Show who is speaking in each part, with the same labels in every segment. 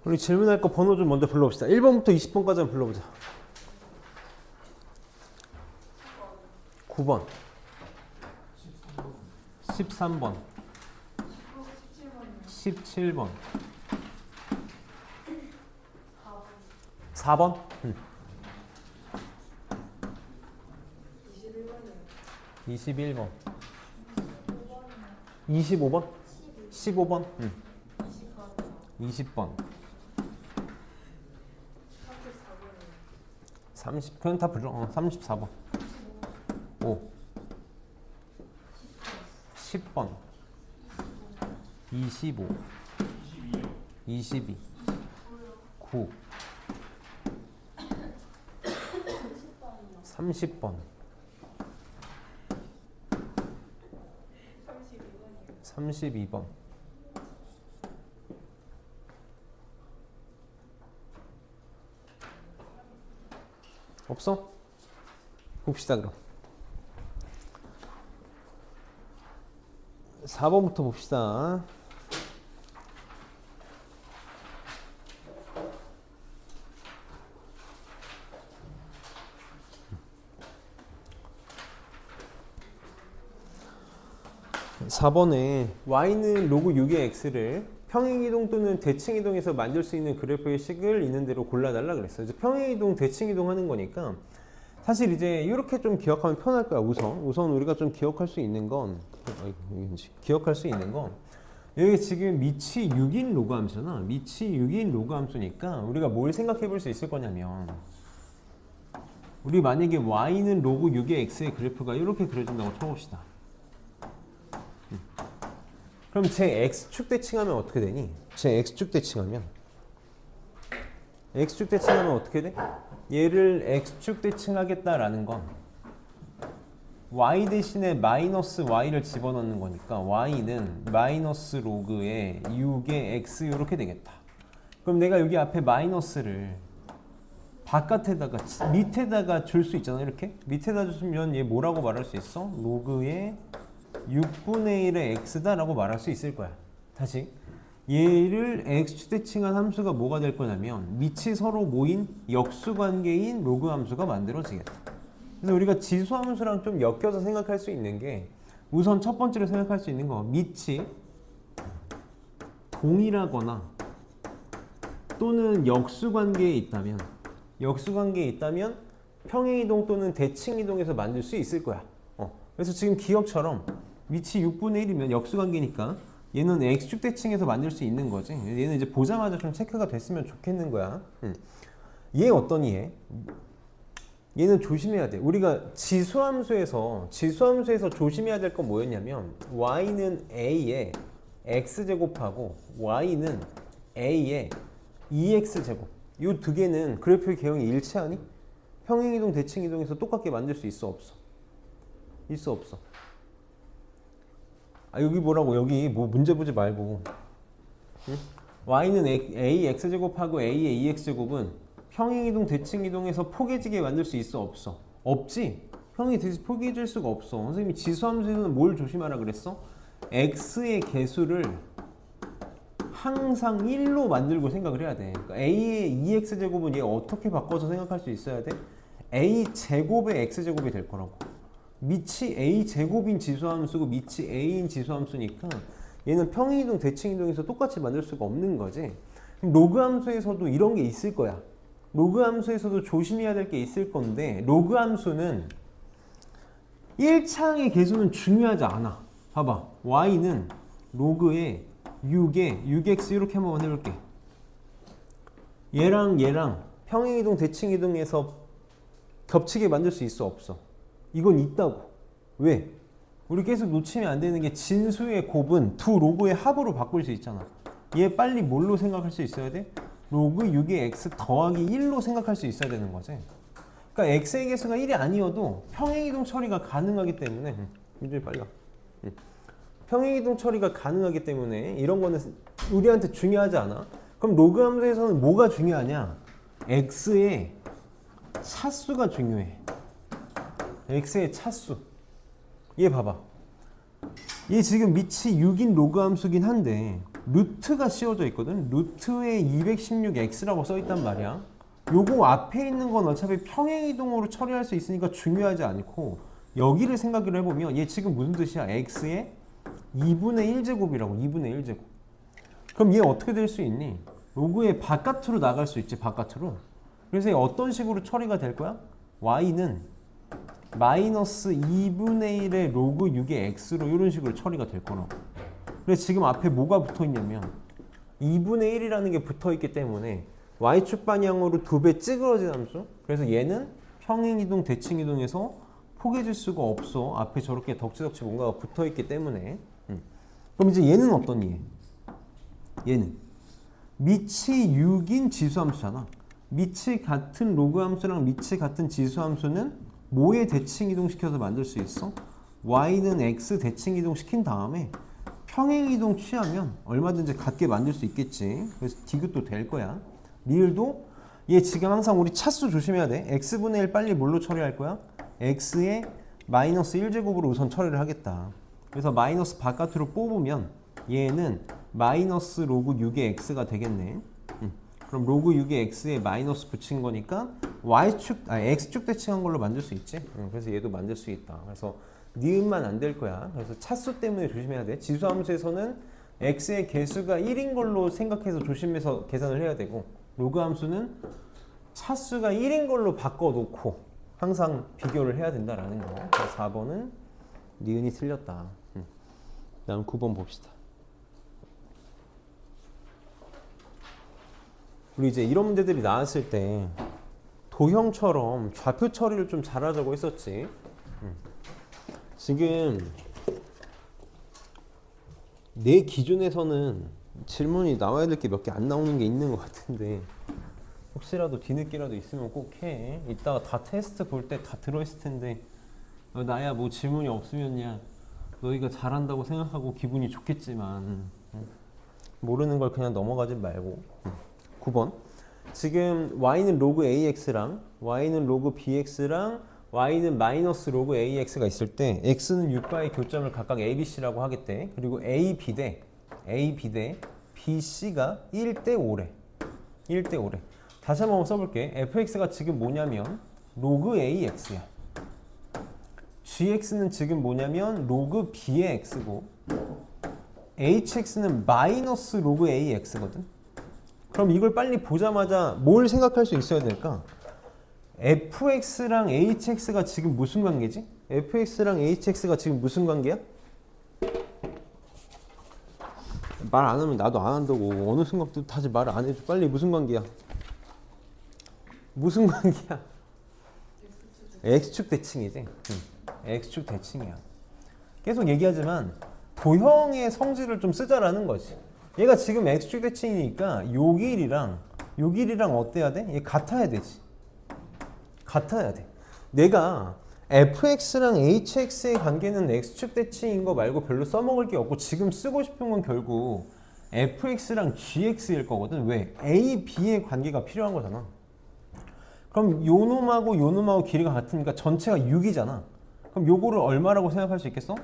Speaker 1: 우리 질문할 거 번호 좀 먼저 불러봅시다. 1번부터 20번까지 한번 불러보자. 9번 13번 17번 4번 21번 25번 15번 20번 30, 그냥 다 불러. 34번 5 10번 25 22 9 30번 32번 없어? 봅시다 그럼 4번부터 봅시다. (4번에) y는 로그 6의 x를 평행이동 또는 대칭이동에서 만들 수 있는 그래프의 식을 있는 대로 골라달라 그랬어요. 이제 평행이동, 대칭이동 하는 거니까 사실 이제 이렇게 좀 기억하면 편할 거야. 우선 우리가 좀 기억할 수 있는 건 여기 지금 밑이 6인 로그 함수잖아. 밑이 6인 로그 함수니까 우리가 뭘 생각해 볼 수 있을 거냐면, 우리 만약에 y는 로그 6의 x의 그래프가 이렇게 그려진다고 쳐봅시다. 그럼 제 x축 대칭하면 어떻게 되니? 제 x축 대칭하면 어떻게 돼? 얘를 x축 대칭하겠다라는 건 y 대신에 마이너스 y를 집어넣는 거니까 y는 마이너스 로그의 6의 x 이렇게 되겠다. 그럼 내가 여기 앞에 마이너스를 바깥에다가 밑에다가 줄 수 있잖아. 이렇게 밑에다 주면 얘 뭐라고 말할 수 있어? 로그의 6분의 1의 x다 라고 말할 수 있을 거야. 다시 얘를 x축 대칭한 함수가 뭐가 될 거냐면 밑이 서로 모인 역수관계인 로그 함수가 만들어지겠다. 그래서 우리가 지수함수랑 좀 엮여서 생각할 수 있는 게, 우선 첫 번째로 생각할 수 있는 거, 밑이 동일하거나 또는 역수관계에 있다면 평행이동 또는 대칭이동에서 만들 수 있을 거야. 그래서 지금 기억처럼 밑이 6분의 1이면 역수관계니까 얘는 x축 대칭에서 만들 수 있는 거지. 얘는 이제 보자마자 좀 체크가 됐으면 좋겠는 거야. 얘 어떠니 얘? 얘는 조심해야 돼. 우리가 지수함수에서 조심해야 될 건 뭐였냐면, y는 a의 x제곱하고 y는 a의 2x제곱, 이 두 개는 그래프의 개형이 일치하니? 평행이동, 대칭이동에서 똑같게 만들 수 있어 없어? 있어 없어? 여기 뭐라고, 여기 뭐 문제 보지 말고, 응? y는 a x제곱하고 a의 2x제곱은 평행이동, 대칭이동에서 포개지게 만들 수 있어 없어? 없지? 평행이 포개질 수가 없어. 선생님이 지수함수에서는 뭘 조심하라 그랬어? x의 개수를 항상 1로 만들고 생각을 해야 돼. 그러니까 a의 2x제곱은 얘 어떻게 바꿔서 생각할 수 있어야 돼? a제곱의 x제곱이 될 거라고. 밑이 a제곱인 지수함수고 밑이 a인 지수함수니까 얘는 평행이동, 대칭이동에서 똑같이 만들 수가 없는 거지. 로그 함수에서도 이런 게 있을 거야. 로그 함수에서도 조심해야 될 게 있을 건데, 로그 함수는 1차항의 개수는 중요하지 않아. 봐봐, y는 로그의 6x 이렇게 한번 해볼게. 얘랑 평행이동, 대칭이동에서 겹치게 만들 수 있어 없어? 이건 있다고. 왜? 우리 계속 놓치면 안 되는 게, 진수의 곱은 두 로그의 합으로 바꿀 수 있잖아. 얘 빨리 뭘로 생각할 수 있어야 돼? 로그 6의 x 더하기 1로 생각할 수 있어야 되는 거지. 그러니까 x의 개수가 1이 아니어도 평행이동 처리가 가능하기 때문에, 굉장히 빨리 가. 평행이동 처리가 가능하기 때문에 이런 거는 우리한테 중요하지 않아. 그럼 로그 함수에서는 뭐가 중요하냐? x의 차수가 중요해. x의 차수. 얘 봐봐. 얘 지금 밑이 6인 로그 함수긴 한데 루트가 씌워져 있거든. 루트에 216x라고 써 있단 말이야. 요거 앞에 있는 건 어차피 평행이동으로 처리할 수 있으니까 중요하지 않고 여기를 생각을 해보면 얘 지금 무슨 뜻이야? x의 2분의 1제곱이라고. 2분의 1제곱. 그럼 얘 어떻게 될 수 있니? 로그의 바깥으로 나갈 수 있지. 바깥으로. 그래서 얘 어떤 식으로 처리가 될 거야? y는 마이너스 2분의 1의 로그 6의 x로 이런 식으로 처리가 될 거라고. 그래서 지금 앞에 뭐가 붙어 있냐면 2분의 1이라는 게 붙어 있기 때문에 y축 방향으로 2배 찌그러진 함수. 그래서 얘는 평행이동, 대칭이동에서 포개질 수가 없어. 앞에 저렇게 덕지덕지 뭔가가 붙어 있기 때문에. 그럼 이제 얘는 어떤 얘? 얘는 밑이 6인 지수함수잖아. 밑이 같은 로그 함수랑 밑이 같은 지수함수는 뭐에 대칭이동시켜서 만들 수 있어? y는 x 대칭이동시킨 다음에 평행이동 취하면 얼마든지 같게 만들 수 있겠지. 그래서 디귿도 될 거야. 리을도 얘 지금 항상 우리 차수 조심해야 돼. x분의 1 빨리 뭘로 처리할 거야? x의 마이너스 1제곱으로 우선 처리를 하겠다. 그래서 마이너스 바깥으로 뽑으면 얘는 마이너스 로그 6의 x가 되겠네. 그럼 로그 6의 x에 마이너스 붙인 거니까 x축 대칭한 걸로 만들 수 있지. 그래서 얘도 만들 수 있다. 그래서 니은만 안 될 거야. 그래서 차수 때문에 조심해야 돼. 지수함수에서는 x의 개수가 1인 걸로 생각해서 조심해서 계산을 해야 되고 로그 함수는 차수가 1인 걸로 바꿔놓고 항상 비교를 해야 된다라는 거. 그래서 4번은 니은이 틀렸다. 다음 9번 봅시다. 우리 이제 이런 문제들이 나왔을 때 도형처럼 좌표 처리를 좀 잘하자고 했었지. 지금 내 기준에서는 질문이 나와야 될 게 몇 개 안 나오는 게 있는 것 같은데 혹시라도 뒤늦게라도 있으면 꼭 해. 이따가 다 테스트 볼 때 다 들어있을 텐데 나야 뭐 질문이 없으면야 너희가 잘한다고 생각하고 기분이 좋겠지만 모르는 걸 그냥 넘어가지 말고. 9번 지금 y는 로그 ax랑 y는 로그 bx랑 y는 마이너스 로그 ax가 있을 때 x는 6과의 교점을 각각 a, b, c라고 하겠대. 그리고 a, b 대 bc가 1대 5래. 1대 5래. 다시 한번 써볼게. fx가 지금 뭐냐면 로그 ax야. gx는 지금 뭐냐면 로그 b의 x고 hx는 마이너스 로그 ax거든. 그럼 이걸 빨리 보자마자 뭘 생각할 수 있어야 될까? fx랑 hx가 지금 무슨 관계지? fx랑 hx가 지금 무슨 관계야? 말 안 하면 나도 안 한다고. 어느 순간부터 다시 말을 안 해줘. 빨리 무슨 관계야? 무슨 관계야? x축 대칭이지. x축 대칭이야. 계속 얘기하지만 도형의 성질을 좀 쓰자라는 거지. 얘가 지금 x축 대칭이니까 요 길이랑 어때야 돼? 얘 같아야 되지. 같아야 돼. 내가 fx랑 hx의 관계는 x축 대칭인 거 말고 별로 써먹을 게 없고 지금 쓰고 싶은 건 결국 fx랑 gx일 거거든. 왜? a, b의 관계가 필요한 거잖아. 그럼 요 놈하고 길이가 같으니까 전체가 6이잖아. 그럼 요거를 얼마라고 생각할 수 있겠어?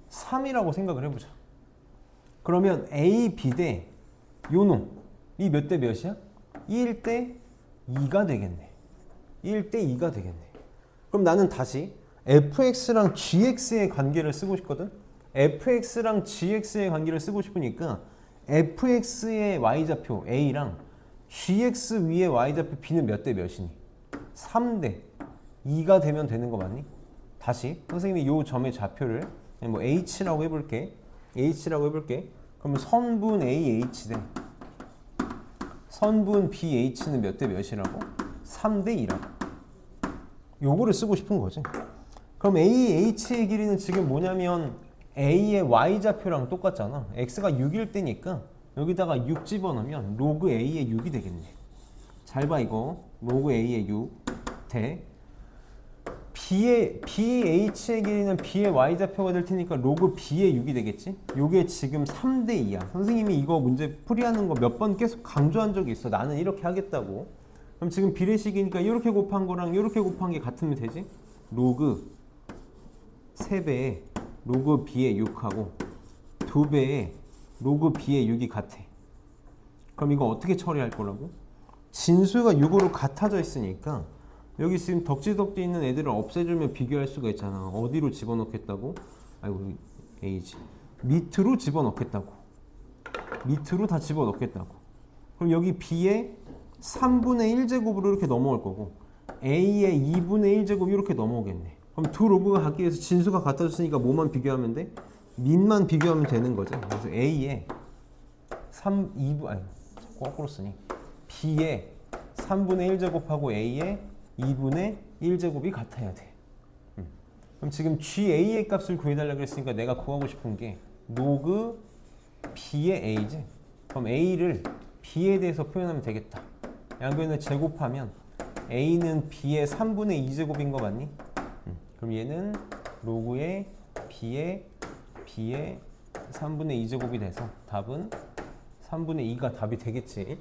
Speaker 1: 3이라고 생각을 해보자. 그러면 a, b 대 요 놈이 몇 대 몇이야? 1대 2가 되겠네. 1대 2가 되겠네. 그럼 나는 다시 fx랑 gx의 관계를 쓰고 싶거든. fx랑 gx의 관계를 쓰고 싶으니까 fx의 y좌표 a랑 gx 위의 y좌표 b는 몇 대 몇이니? 3대 2가 되면 되는 거 맞니? 다시 선생님이 요 점의 좌표를 뭐 h라고 해볼게. 그러면 선분 AH 대 선분 BH는 몇 대 몇이라고? 3대 2라고. 요거를 쓰고 싶은 거지. 그럼 AH의 길이는 지금 뭐냐면 A의 Y좌표랑 똑같잖아. X가 6일 때니까 여기다가 6 집어넣으면 로그 A의 6이 되겠네. 잘 봐 이거. 로그 A의 6 대 BH의 길이는 B의 Y좌표가 될 테니까 로그 B의 6이 되겠지? 요게 지금 3대 2야. 선생님이 이거 문제 풀이하는 거 몇 번 계속 강조한 적이 있어. 나는 이렇게 하겠다고. 그럼 지금 비례식이니까 이렇게 곱한 거랑 이렇게 곱한 게 같으면 되지? 로그 3배에 로그 B의 6하고 2배에 로그 b의 6이 같아. 그럼 이거 어떻게 처리할 거라고? 진수가 6으로 같아져 있으니까 여기 지금 덕지덕지 있는 애들을 없애주면 비교할 수가 있잖아. 어디로 집어넣겠다고? 아이고 A지. 밑으로 집어넣겠다고. 밑으로 다 집어넣겠다고. 그럼 여기 B에 3분의 1제곱으로 이렇게 넘어올 거고 A의 2분의 1제곱 이렇게 넘어오겠네. 그럼 두 로그가 같기 위해서 진수가 같아졌으니까 뭐만 비교하면 돼? 밑만 비교하면 되는 거죠. 그래서 A에 2분, 아니 거꾸로 쓰니 B에 3분의 1제곱하고 A에 2분의 1제곱이 같아야 돼. 그럼 지금 GA의 값을 구해달라고 했으니까 내가 구하고 싶은 게 로그 B의 A지. 그럼 A를 B에 대해서 표현하면 되겠다. 양변을 제곱하면 A는 B의 3분의 2제곱인 거 맞니? 그럼 얘는 로그의 B의 3분의 2제곱이 돼서 답은 3분의 2가 답이 되겠지.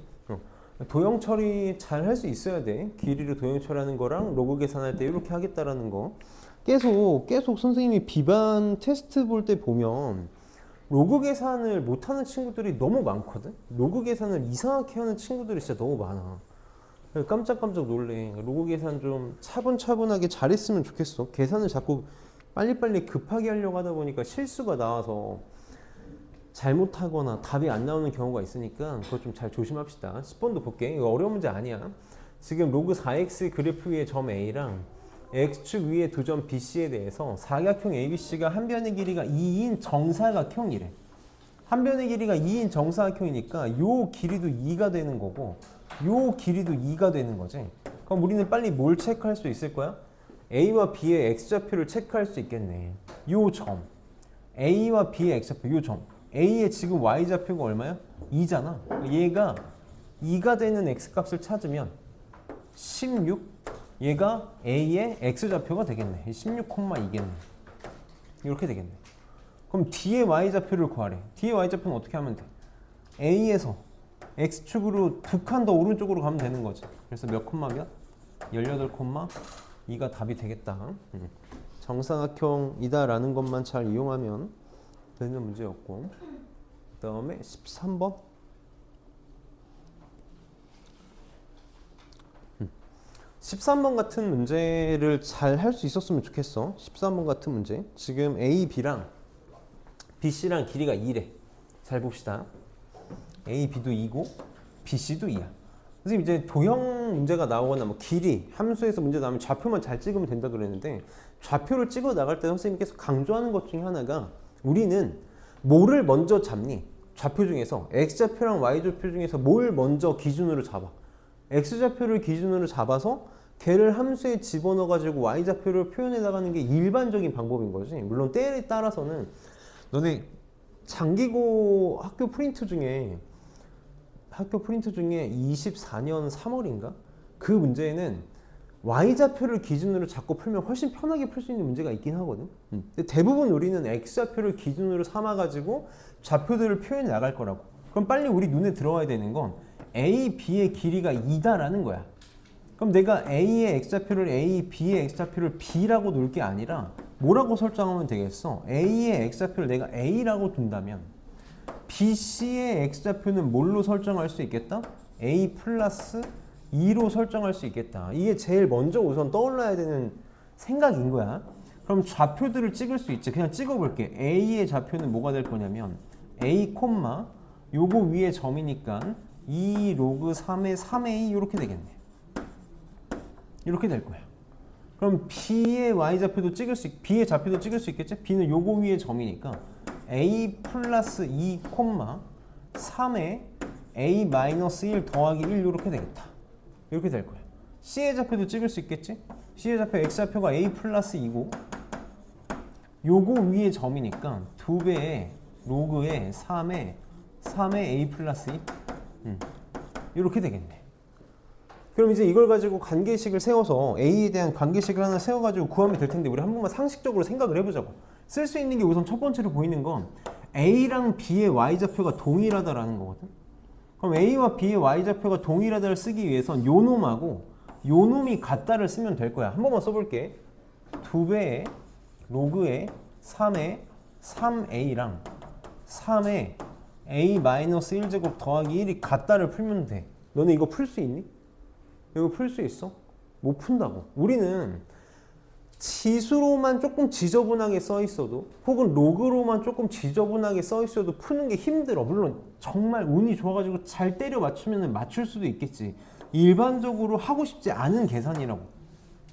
Speaker 1: 도형 처리 잘 할 수 있어야 돼. 길이로 도형 처리하는 거랑 로그 계산할 때 이렇게 하겠다라는 거. 계속 선생님이 비반 테스트 볼 때 보면 로그 계산을 못하는 친구들이 너무 많거든. 로그 계산을 이상하게 하는 친구들이 진짜 너무 많아. 깜짝깜짝 놀래. 로그 계산 좀 차분차분하게 잘했으면 좋겠어. 계산을 자꾸 빨리빨리 급하게 하려고 하다 보니까 실수가 나와서 잘못하거나 답이 안 나오는 경우가 있으니까 그거 좀 잘 조심합시다. 10번도 볼게. 이거 어려운 문제 아니야. 지금 로그 4x 그래프 위의 점 A랑 x축 위의 두 점 BC에 대해서 사각형 ABC가 한 변의 길이가 2인 정사각형이래. 한 변의 길이가 2인 정사각형이니까 요 길이도 2가 되는 거고 요 길이도 2가 되는 거지. 그럼 우리는 빨리 뭘 체크할 수 있을 거야? A와 B의 x좌표를 체크할 수 있겠네. 요 점 A와 B의 x좌표 요 점 A의 지금 y좌표가 얼마야? 2잖아. 얘가 2가 되는 x값을 찾으면 16 얘가 A의 x좌표가 되겠네. 16,2겠네. 이렇게 되겠네. 그럼 D의 y좌표를 구하래. D의 y좌표는 어떻게 하면 돼? A에서 x축으로 두 칸 더 오른쪽으로 가면 되는 거지. 그래서 몇 콤마 몇? 18,2가 답이 되겠다. 정사각형이다라는 것만 잘 이용하면 되는 문제였고, 그 다음에 13번 13번 같은 문제를 잘 할 수 있었으면 좋겠어. 13번 같은 문제 지금 A, B랑 BC랑 길이가 2래. 잘 봅시다. A, B도 2고 BC도 2야. 선생님 이제 도형 문제가 나오거나 뭐 길이, 함수에서 문제 나오면 좌표만 잘 찍으면 된다 그랬는데 좌표를 찍어 나갈 때 선생님께서 강조하는 것 중에 하나가 우리는 뭐를 먼저 잡니? 좌표 중에서 x좌표랑 y좌표 중에서 뭘 먼저 기준으로 잡아? x좌표를 기준으로 잡아서 걔를 함수에 집어넣어 가지고 y좌표를 표현해 나가는 게 일반적인 방법인 거지. 물론 때에 따라서는 너네 장기고 학교 프린트 중에 24년 3월인가? 그 문제에는 y좌표를 기준으로 자꾸 풀면 훨씬 편하게 풀 수 있는 문제가 있긴 하거든. 근데 대부분 우리는 x좌표를 기준으로 삼아가지고 좌표들을 표현해 나갈 거라고. 그럼 빨리 우리 눈에 들어와야 되는 건 A, B의 길이가 2다라는 거야. 그럼 내가 A의 x좌표를 A, B의 x좌표를 B라고 놓을 게 아니라 뭐라고 설정하면 되겠어? A의 x좌표를 내가 A라고 둔다면 BC의 x좌표는 뭘로 설정할 수 있겠다? A 플러스 2로 설정할 수 있겠다. 이게 제일 먼저 우선 떠올라야 되는 생각인 거야. 그럼 좌표들을 찍을 수 있지. 그냥 찍어볼게. A의 좌표는 뭐가 될 거냐면 A, 요거 위에 점이니까 2 로그 3의 3A 이렇게 되겠네. 이렇게 될 거야. 그럼 B의 y좌표도 B의 좌표도 찍을 수 있겠지? B는 요거 위에 점이니까 A 플러스 2, 3에 A 마이너스 1 더하기 1 이렇게 되겠다. 이렇게 될 거야. C의 좌표도 찍을 수 있겠지? C의 좌표 x좌표가 A 플러스 2고 요거 위에 점이니까 2배의 로그의 3에 A 플러스 2 이렇게 되겠네. 그럼 이제 이걸 가지고 관계식을 세워서 A에 대한 관계식을 하나 세워가지고 구하면 될 텐데 우리 한 번만 상식적으로 생각을 해보자고. 쓸 수 있는 게 우선 첫 번째로 보이는 건 A랑 B의 y좌표가 동일하다라는 거거든. 그럼 A와 B의 y좌표가 동일하다를 쓰기 위해선 요 놈하고 요 놈이 같다를 쓰면 될 거야. 한 번만 써볼게. 2배의 로그의 3의 3A랑 3의 a-1제곱 더하기 1이 같다를 풀면 돼. 너네 이거 풀 수 있니? 이거 풀 수 있어? 못 푼다고. 우리는 지수로만 조금 지저분하게 써 있어도 혹은 로그로만 조금 지저분하게 써 있어도 푸는 게 힘들어. 물론 정말 운이 좋아가지고 잘 때려 맞추면 맞출 수도 있겠지. 일반적으로 하고 싶지 않은 계산이라고.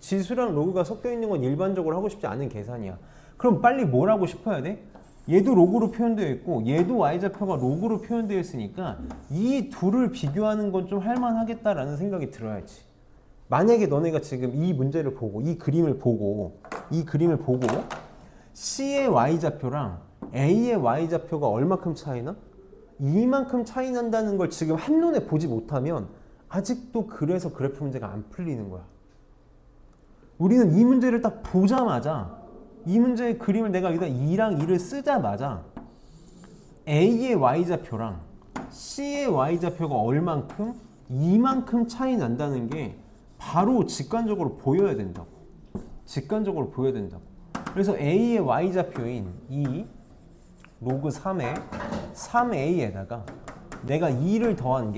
Speaker 1: 지수랑 로그가 섞여 있는 건 일반적으로 하고 싶지 않은 계산이야. 그럼 빨리 뭘 하고 싶어야 돼? 얘도 로그로 표현되어 있고 얘도 y좌표가 로그로 표현되어 있으니까 이 둘을 비교하는 건 좀 할만하겠다라는 생각이 들어야지. 만약에 너네가 지금 이 문제를 보고 이 그림을 보고 C의 y좌표랑 A의 y좌표가 얼마큼 차이나? 이만큼 차이 난다는 걸 지금 한눈에 보지 못하면 아직도 그래서 그래프 문제가 안 풀리는 거야. 우리는 이 문제를 딱 보자마자 이 문제의 그림을 내가 여기다 2랑 2를 쓰자마자 A의 y좌표랑 C의 y좌표가 얼만큼 이만큼 차이 난다는 게 바로 직관적으로 보여야 된다고. 직관적으로 보여야 된다고. 그래서 A의 y좌표인 2 로그 3의 3A에다가 내가 2를 더한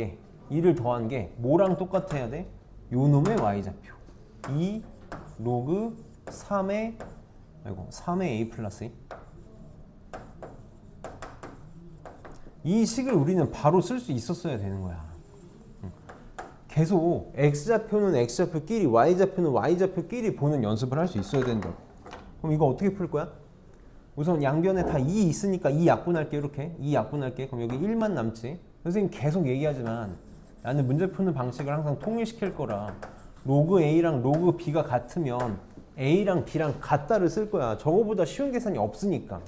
Speaker 1: 게 뭐랑 똑같아야 돼? 요 놈의 y좌표 2 로그 3의 3의 A 플러스 2. 이 식을 우리는 바로 쓸 수 있었어야 되는 거야. 계속 x좌표는 x좌표끼리 y좌표는 y좌표끼리 보는 연습을 할 수 있어야 된다. 그럼 이거 어떻게 풀 거야? 우선 양변에 다 2 있으니까 2 약분할게. 이렇게 2 약분할게. 그럼 여기 1만 남지. 선생님 계속 얘기하지만 나는 문제 푸는 방식을 항상 통일시킬 거라 로그 A랑 로그 B가 같으면 A랑 B랑 같다를 쓸 거야. 저거보다 쉬운 계산이 없으니까.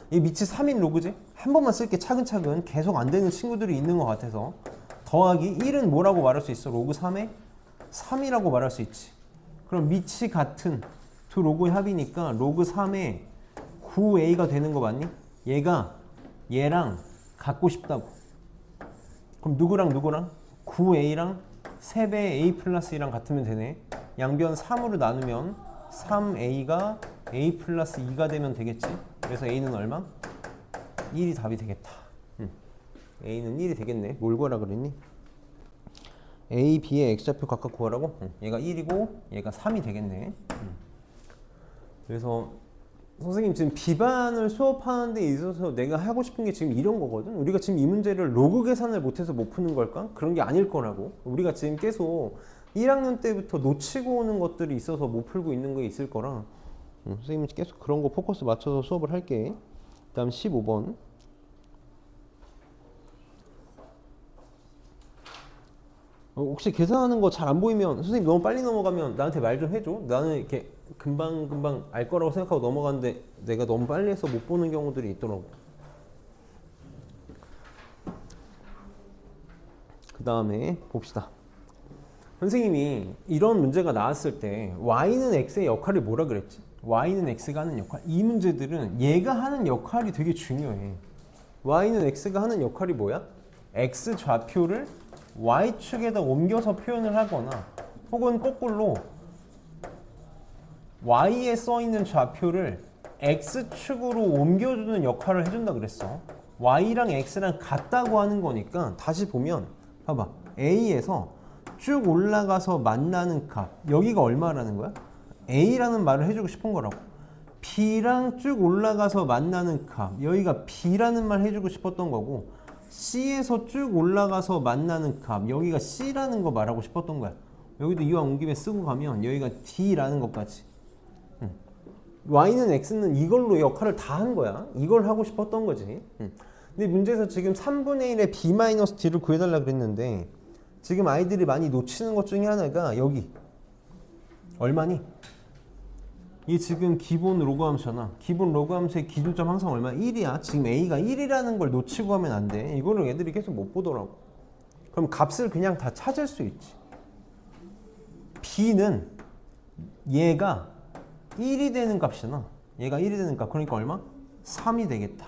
Speaker 1: 이 밑이 3인 로그지? 한 번만 쓸게. 차근차근. 계속 안 되는 친구들이 있는 것 같아서. 더하기 1은 뭐라고 말할 수 있어? 로그 3에 3이라고 말할 수 있지. 그럼 밑이 같은 두 로그의 합이니까 로그 3에 9a가 되는 거 맞니? 얘랑 같고 싶다고. 그럼 누구랑 9a랑 3배의 a 플러스 2랑 같으면 되네. 양변 3으로 나누면 3a가 a 플러스 2가 되면 되겠지. 그래서 a는 얼마? 1이 답이 되겠다. a는 1이 되겠네. 뭘 구하라 그랬니? a, b의 x좌표 각각 구하라고? 얘가 1이고 얘가 3이 되겠네. 그래서 선생님 지금 비반을 수업하는 데 있어서 내가 하고 싶은 게 지금 이런 거거든. 우리가 지금 이 문제를 로그 계산을 못해서 못 푸는 걸까? 그런 게 아닐 거라고. 우리가 지금 계속 1학년 때부터 놓치고 오는 것들이 있어서 못 풀고 있는 게 있을 거라 선생님이 계속 그런 거 포커스 맞춰서 수업을 할게. 그 다음 15번 혹시 계산하는 거 잘 안 보이면 선생님 너무 빨리 넘어가면 나한테 말 좀 해줘. 나는 이렇게 금방 알 거라고 생각하고 넘어가는데 내가 너무 빨리 해서 못 보는 경우들이 있더라고. 그 다음에 봅시다. 선생님이 이런 문제가 나왔을 때 y는 x의 역할이 뭐라 그랬지? y는 x가 하는 역할. 이 문제들은 얘가 하는 역할이 되게 중요해. y는 x가 하는 역할이 뭐야? x 좌표를 y축에다 옮겨서 표현을 하거나 혹은 거꾸로 y에 써있는 좌표를 x축으로 옮겨주는 역할을 해준다 그랬어. y랑 x랑 같다고 하는 거니까 다시 보면 봐봐. a에서 쭉 올라가서 만나는 값 여기가 얼마라는 거야? a라는 말을 해주고 싶은 거라고. b랑 쭉 올라가서 만나는 값 여기가 b라는 말 해주고 싶었던 거고 C에서 쭉 올라가서 만나는 값 여기가 C라는 거 말하고 싶었던 거야. 여기도 이왕 온 김에 쓰고 가면 여기가 D라는 것까지. Y는 X는 이걸로 역할을 다 한 거야. 이걸 하고 싶었던 거지. 근데 문제에서 지금 3분의 1의 B-D를 구해달라 그랬는데 지금 아이들이 많이 놓치는 것 중에 하나가 여기 얼마니? 이게 지금 기본 로그 함수잖아. 기본 로그 함수의 기준점 항상 얼마? 1이야. 지금 A가 1이라는 걸 놓치고 하면 안 돼. 이거를 애들이 계속 못 보더라고. 그럼 값을 그냥 다 찾을 수 있지. B는 얘가 1이 되는 값이잖아. 얘가 1이 되는 값. 그러니까 얼마? 3이 되겠다.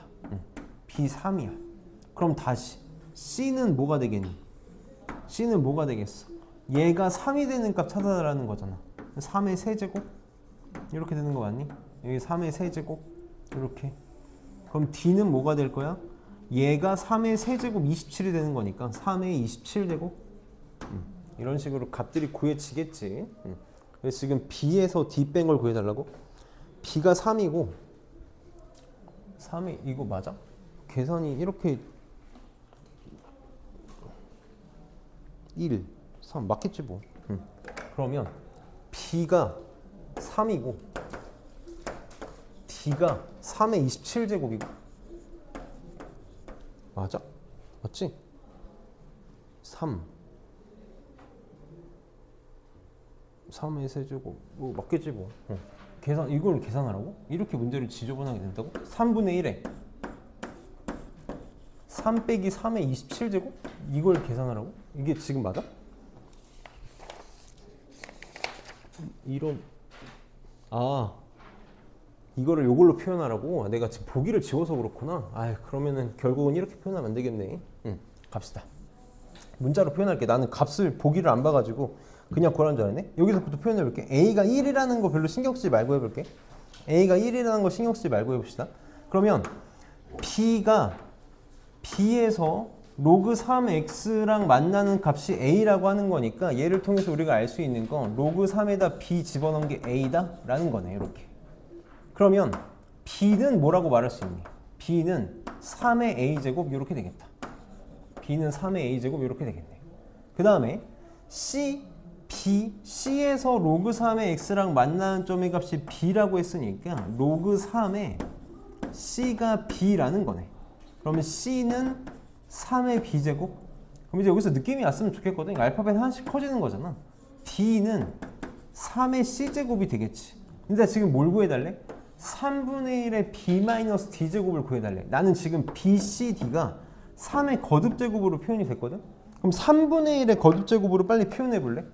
Speaker 1: B 3이야. 그럼 다시 C는 뭐가 되겠니? C는 뭐가 되겠어? 얘가 3이 되는 값 찾아달라는 거잖아. 3의 세제곱? 이렇게 되는 거 맞니? 여기 3의 세제곱 이렇게. 그럼 D는 뭐가 될 거야? 얘가 3의 세제곱 27이 되는 거니까 3의 27제곱 이런 식으로 값들이 구해지겠지. 그래서 지금 B에서 D 뺀 걸 구해달라고? B가 3이고 3이 이거 맞아? 계산이 이렇게 1, 3 맞겠지 뭐. 그러면 B가 3이고 D가 3의 27제곱이고 맞아? 맞지? 3의 세제곱 뭐 맞겠지 뭐. 계산 이걸 계산하라고? 이렇게 문제를 지저분하게 된다고? 3분의 1에 3 빼기 3의 27제곱? 이걸 계산하라고? 이게 지금 맞아? 이런 이거를 요걸로 표현하라고? 내가 지금 보기를 지워서 그렇구나. 그러면은 결국은 이렇게 표현하면 안 되겠네. 갑시다. 문자로 표현할게. 나는 값을 보기를 안 봐가지고 그냥 고라는 줄 알았네. 여기서부터 표현해볼게. A가 1이라는 거 별로 신경 쓰지 말고 해볼게. A가 1이라는 거 신경 쓰지 말고 해봅시다. 그러면 B가 B에서 로그 3x랑 만나는 값이 A라고 하는 거니까 얘를 통해서 우리가 알 수 있는 건 로그 3에다 B 집어넣은 게 A다 라는 거네. 이렇게. 그러면 B는 뭐라고 말할 수 있니? B는 3의 A제곱 이렇게 되겠다. B는 3의 A제곱 이렇게 되겠네. 그 다음에 C에서 로그 3의 x랑 만나는 점의 값이 B라고 했으니까 로그 3의 C가 B라는 거네. 그러면 C는 3의 B제곱? 그럼 이제 여기서 느낌이 왔으면 좋겠거든. 알파벳 하나씩 커지는 거잖아. D는 3의 C제곱이 되겠지. 근데 지금 뭘 구해달래? 3분의 1의 B-D제곱을 구해달래. 나는 지금 BCD가 3의 거듭제곱으로 표현이 됐거든? 그럼 3분의 1의 거듭제곱으로 빨리 표현해 볼래?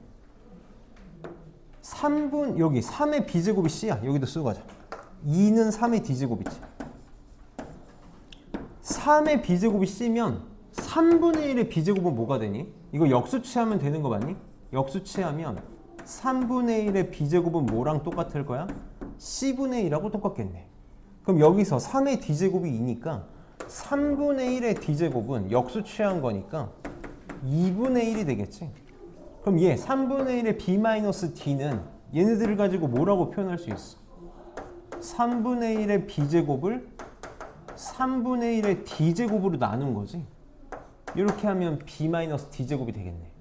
Speaker 1: 여기 3의 B제곱이 C야. 여기도 쓰고 가자. 2는 3의 D제곱이지. 3의 B제곱이 C면 3분의 1의 B제곱은 뭐가 되니? 이거 역수치하면 되는 거 맞니? 역수치하면 3분의 1의 B제곱은 뭐랑 똑같을 거야? C분의 1하고 똑같겠네. 그럼 여기서 3의 D제곱이 2니까 3분의 1의 D제곱은 역수치한 거니까 2분의 1이 되겠지. 그럼 얘 3분의 1의 B-D는 얘네들을 가지고 뭐라고 표현할 수 있어? 3분의 1의 B제곱을 3분의 1의 D제곱으로 나눈 거지. 이렇게 하면 B-D제곱이 되겠네.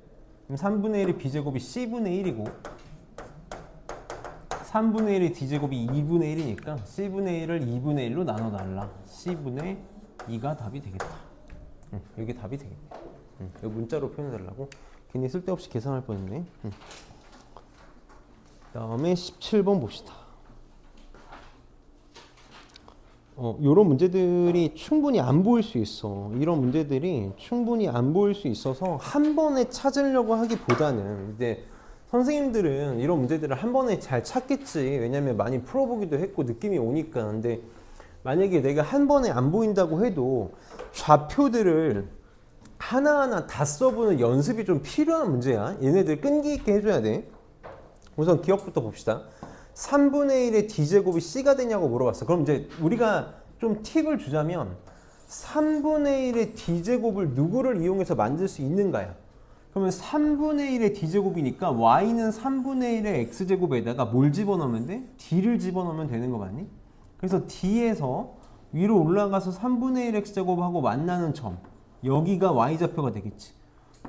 Speaker 1: 그럼 3분의 1의 B제곱이 C분의 1이고 3분의 1의 D제곱이 2분의 1이니까 C분의 1을 2분의 1로 나눠달라. C분의 2가 답이 되겠다. 여기 답이 되겠네. 여기 문자로 표현해달라고? 괜히 쓸데없이 계산할 뻔했네. 그 다음에 17번 봅시다. 이런 문제들이 충분히 안 보일 수 있어. 이런 문제들이 충분히 안 보일 수 있어서 한 번에 찾으려고 하기보다는 이제 선생님들은 이런 문제들을 한 번에 잘 찾겠지. 왜냐면 많이 풀어보기도 했고 느낌이 오니까. 근데 만약에 내가 한 번에 안 보인다고 해도 좌표들을 하나하나 다 써보는 연습이 좀 필요한 문제야. 얘네들 끈기 있게 해줘야 돼. 우선 기억부터 봅시다. 3분의 1의 D제곱이 C가 되냐고 물어봤어. 그럼 이제 우리가 좀 팁을 주자면 3분의 1의 D제곱을 누구를 이용해서 만들 수 있는가요? 그러면 3분의 1의 D제곱이니까 Y는 3분의 1의 X제곱에다가 뭘 집어넣으면 돼? D를 집어넣으면 되는 거 맞니? 그래서 D에서 위로 올라가서 3분의 1 X제곱하고 만나는 점, 여기가 Y좌표가 되겠지.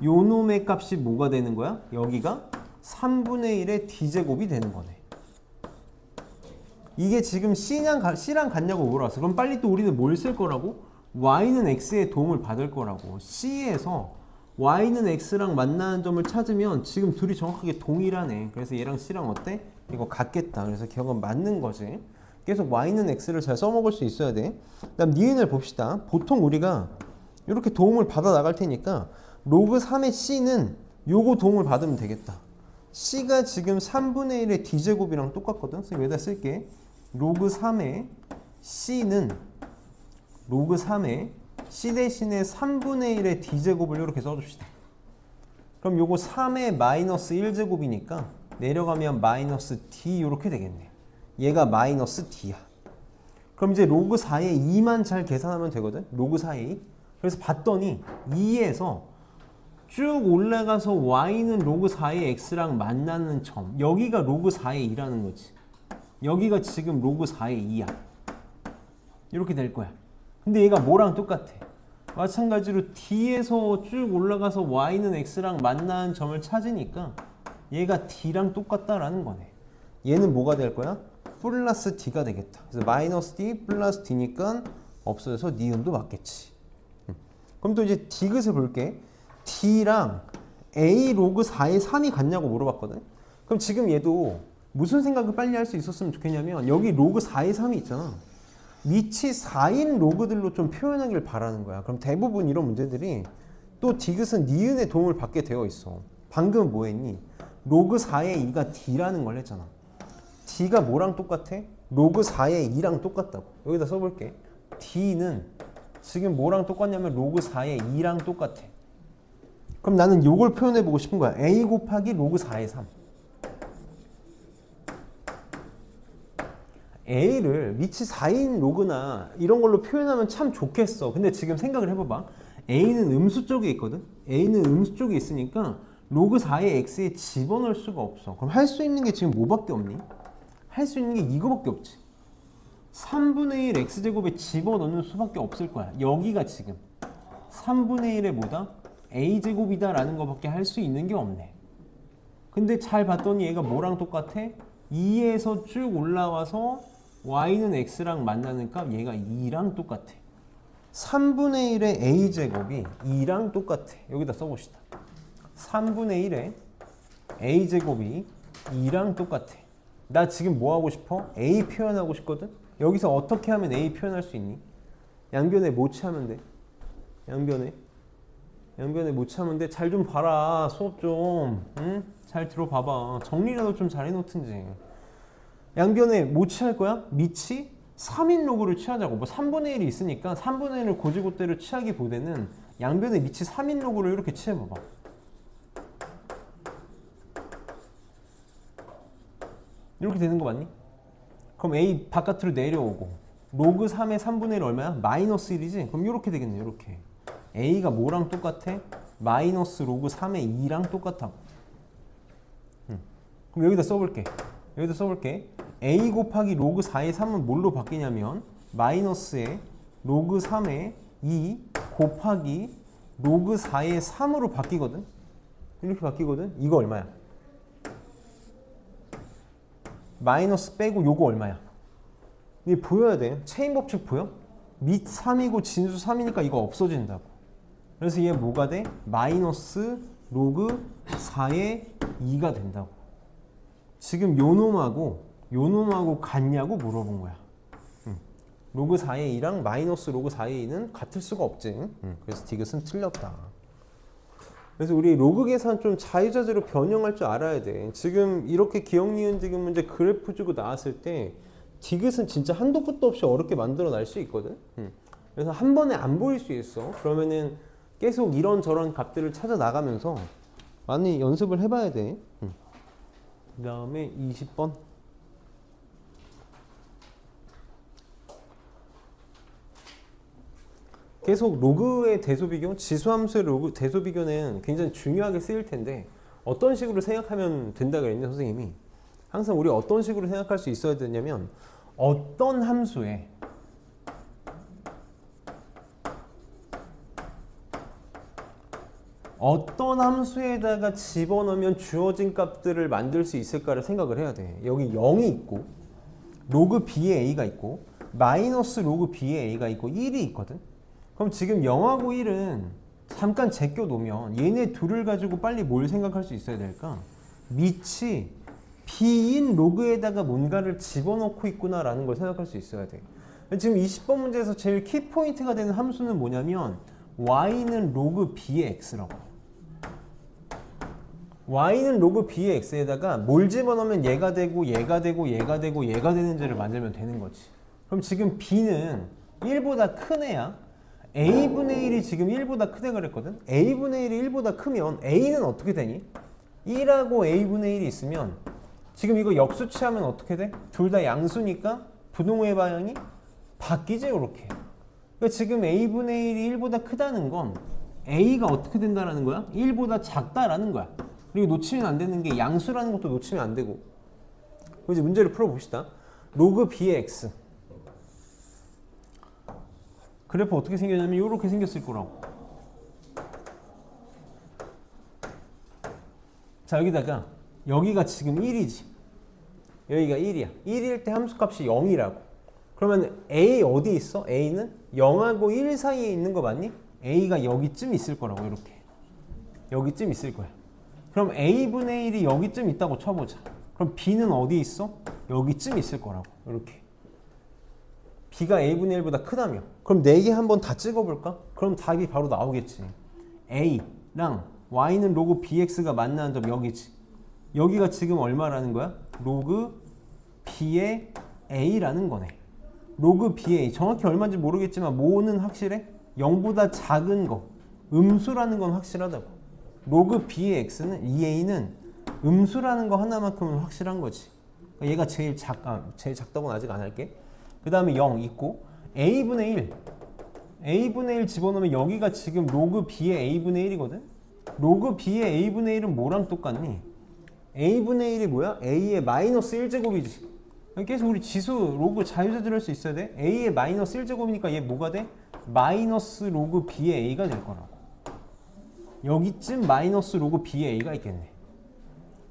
Speaker 1: 요 놈의 값이 뭐가 되는 거야? 여기가 3분의 1의 D제곱이 되는 거네. 이게 지금 C랑 같냐고 물어봤어. 그럼 빨리 또 우리는 뭘 쓸 거라고? Y는 X의 도움을 받을 거라고. C에서 Y는 X랑 만나는 점을 찾으면 지금 둘이 정확하게 동일하네. 그래서 얘랑 C랑 어때? 이거 같겠다. 그래서 기억은 맞는 거지. 계속 Y는 X를 잘 써먹을 수 있어야 돼. 그 다음 니은을 봅시다. 보통 우리가 이렇게 도움을 받아 나갈 테니까 로그 3의 C는 요거 도움을 받으면 되겠다. C가 지금 3분의 1의 D제곱이랑 똑같거든. 그래서 여기다 쓸게. 로그 3의 C는 로그 3의 C 대신에 3분의 1의 D제곱을 이렇게 써줍시다. 그럼 요거 3의 마이너스 1제곱이니까 내려가면 마이너스 D 이렇게 되겠네. 얘가 마이너스 D야. 그럼 이제 로그 4의 2만 잘 계산하면 되거든. 로그 4의 2. 그래서 봤더니 2에서 쭉 올라가서 y는 로그 4의 x랑 만나는 점. 여기가 로그 4의 2라는 거지. 여기가 지금 로그 4의 2야. 이렇게 될 거야. 근데 얘가 뭐랑 똑같아? 마찬가지로 d에서 쭉 올라가서 y는 x랑 만나는 점을 찾으니까 얘가 d랑 똑같다라는 거네. 얘는 뭐가 될 거야? 플러스 d가 되겠다. 그래서 마이너스 d 플러스 d니까 없어져서 니은도 맞겠지. 그럼 또 이제 d귿을 볼게. d랑 a 로그 4의 3이 같냐고 물어봤거든. 그럼 지금 얘도 무슨 생각을 빨리 할 수 있었으면 좋겠냐면 여기 로그 4의 3이 있잖아. 밑이 4인 로그들로 좀 표현하길 바라는 거야. 그럼 대부분 이런 문제들이 또 d귿은 니은의 도움을 받게 되어 있어. 방금 뭐 했니? 로그 4의 2가 d라는 걸 했잖아. d가 뭐랑 똑같아? 로그 4의 2랑 똑같다고. 여기다 써볼게. d는 지금 뭐랑 똑같냐면 로그 4의 2랑 똑같아. 그럼 나는 요걸 표현해보고 싶은 거야. a 곱하기 로그 4의 3. a를 밑이 4인 로그나 이런 걸로 표현하면 참 좋겠어. 근데 지금 생각을 해봐봐. a는 음수 쪽에 있거든. a는 음수 쪽에 있으니까 로그 4의 x에 집어넣을 수가 없어. 그럼 할 수 있는 게 지금 뭐밖에 없니? 할 수 있는 게 이거밖에 없지. 3분의 1 x제곱에 집어넣는 수밖에 없을 거야. 여기가 지금 3분의 1의 뭐다? a제곱이다 라는 거밖에 할 수 있는 게 없네. 근데 잘 봤더니 얘가 뭐랑 똑같아? 2에서 쭉 올라와서 y는 x랑 만나는 값 얘가 2랑 똑같아. 3분의 1의 a제곱이 2랑 똑같아. 여기다 써봅시다. 3분의 1의 a제곱이 2랑 똑같아. 나 지금 뭐 하고 싶어? a 표현하고 싶거든? 여기서 어떻게 하면 a 표현할 수 있니? 양변에 뭐 취하면 돼? 양변에 뭐 취하면 돼? 잘 좀 봐라. 수업 좀. 응? 잘 들어봐봐. 정리라도 좀 잘 해놓든지. 양변에 뭐 취할 거야? 밑이 3인 로그를 취하자고. 뭐 3분의 1이 있으니까 3분의 1을 고지고대로 취하기보다는 양변에 밑이 3인 로그를 이렇게 취해봐봐. 이렇게 되는 거 맞니? 그럼 a 바깥으로 내려오고 로그 3의 3분의 1 얼마야? 마이너스 1이지? 그럼 이렇게 되겠네. 이렇게 a가 뭐랑 똑같아? 마이너스 로그 3의 2랑 똑같다고. 그럼 여기다 써볼게. a 곱하기 로그 4의 3은 뭘로 바뀌냐면 마이너스에 로그 3의 2 곱하기 로그 4의 3으로 바뀌거든. 이렇게 바뀌거든. 이거 얼마야? 마이너스 빼고 요거 얼마야? 이게 보여야 돼. 체인 법칙 보여? 밑 3이고 진수 3이니까 이거 없어진다고. 그래서 얘 뭐가 돼? 마이너스 로그 4의 2가 된다고. 지금 요 놈하고 같냐고 물어본 거야. 로그 4의 2랑 마이너스 로그 4의 2는 같을 수가 없지. 그래서 디귿은 틀렸다. 그래서 우리 로그 계산 좀 자유자재로 변형할 줄 알아야 돼. 지금 이렇게 기억, 니은, 디귿 문제 그래프 주고 나왔을 때 디귿은 진짜 한도 끝도 없이 어렵게 만들어 날 수 있거든. 그래서 한 번에 안 보일 수 있어. 그러면은 계속 이런저런 값들을 찾아 나가면서 많이 연습을 해봐야 돼. 그 다음에 20번. 계속 로그의 대소비교, 지수함수의 로그 대소비교는 굉장히 중요하게 쓰일 텐데 어떤 식으로 생각하면 된다 그랬냐 선생님이. 항상 우리 어떤 식으로 생각할 수 있어야 되냐면 어떤 함수에다가 집어넣으면 주어진 값들을 만들 수 있을까를 생각을 해야 돼. 여기 0이 있고 로그 b의 a가 있고 마이너스 로그 b의 a가 있고 1이 있거든. 그럼 지금 0하고 1은 잠깐 제껴 놓으면 얘네 둘을 가지고 빨리 뭘 생각할 수 있어야 될까? 밑이 b인 로그에다가 뭔가를 집어넣고 있구나 라는 걸 생각할 수 있어야 돼. 지금 20번 문제에서 제일 키포인트가 되는 함수는 뭐냐면 y는 로그 b의 x라고. y는 로그 b의 x에다가 뭘 집어넣으면 얘가 되고 얘가 되고 얘가 되고 얘가 되는지를 만들면 되는 거지. 그럼 지금 b는 1보다 큰 애야. a분의 1이 지금 1보다 크다 그랬거든. a분의 1이 1보다 크면 a는 어떻게 되니? 1하고 a분의 1이 있으면 지금 이거 역수치하면 어떻게 돼? 둘 다 양수니까 부동호의 방향이 바뀌지 이렇게. 그러니까 지금 a분의 1이 1보다 크다는 건 a가 어떻게 된다라는 거야? 1보다 작다라는 거야. 그리고 놓치면 안 되는 게 양수라는 것도 놓치면 안 되고. 그럼 이제 문제를 풀어봅시다. 로그 b의 x. 그래프 어떻게 생겼냐면 이렇게 생겼을 거라고. 자, 여기다가 여기가 지금 1이지. 여기가 1이야. 1일 때 함수값이 0이라고. 그러면 a 어디 있어? a는 0하고 1 사이에 있는 거 맞니? a가 여기쯤 있을 거라고. 이렇게 여기쯤 있을 거야. 그럼 a분의 1이 여기쯤 있다고 쳐보자. 그럼 b는 어디 있어? 여기쯤 있을 거라고. 이렇게 b가 a분의 1보다 크다며. 그럼 4개 한번 다 찍어볼까? 그럼 답이 바로 나오겠지. a랑 y는 로그 bx가 만나는 점 여기지. 여기가 지금 얼마라는 거야? 로그 b의 a라는 거네. 로그 bA 정확히 얼마인지 모르겠지만 뭐는 확실해? 0보다 작은 거 음수라는 건 확실하다고. 로그 b의 x는 이 a는 음수라는 거 하나만큼은 확실한 거지. 그러니까 얘가 제일 작다고는 아직 안 할게. 그 다음에 0 있고 a분의 1 집어넣으면 여기가 지금 로그 b의 a분의 1이거든. 로그 b의 a분의 1은 뭐랑 똑같니? a분의 1이 뭐야? a의 마이너스 1제곱이지. 계속 우리 지수 로그 자유자재로 할 수 있어야 돼. a의 마이너스 1제곱이니까 얘 뭐가 돼? 마이너스 로그 b의 a가 될 거라고. 여기쯤 마이너스 로그 b의 a가 있겠네.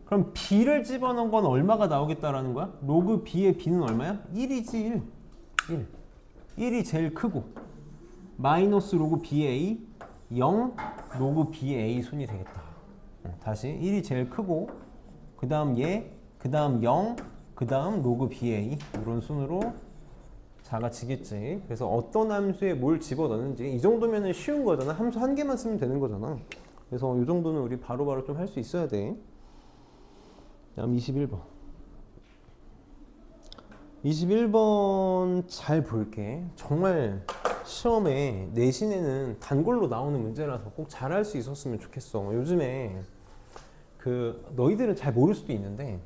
Speaker 1: 그럼 b를 집어넣은 건 얼마가 나오겠다라는 거야? 로그 b의 b는 얼마야? 1이지. 1. 1이 제일 크고 마이너스 로그 b의 a 0 로그 b의 a 순이 되겠다. 다시 1이 제일 크고 그 다음 얘, 그 다음 0, 그 다음 로그 BA 이런 순으로 작아지겠지. 그래서 어떤 함수에 뭘 집어넣는지 이 정도면 쉬운 거잖아. 함수 한 개만 쓰면 되는 거잖아. 그래서 이 정도는 우리 바로바로 좀 할 수 있어야 돼. 다음 21번. 21번 잘 볼게. 정말 시험에 내신에는 단골로 나오는 문제라서 꼭 잘할 수 있었으면 좋겠어. 요즘에 너희들은 잘 모를 수도 있는데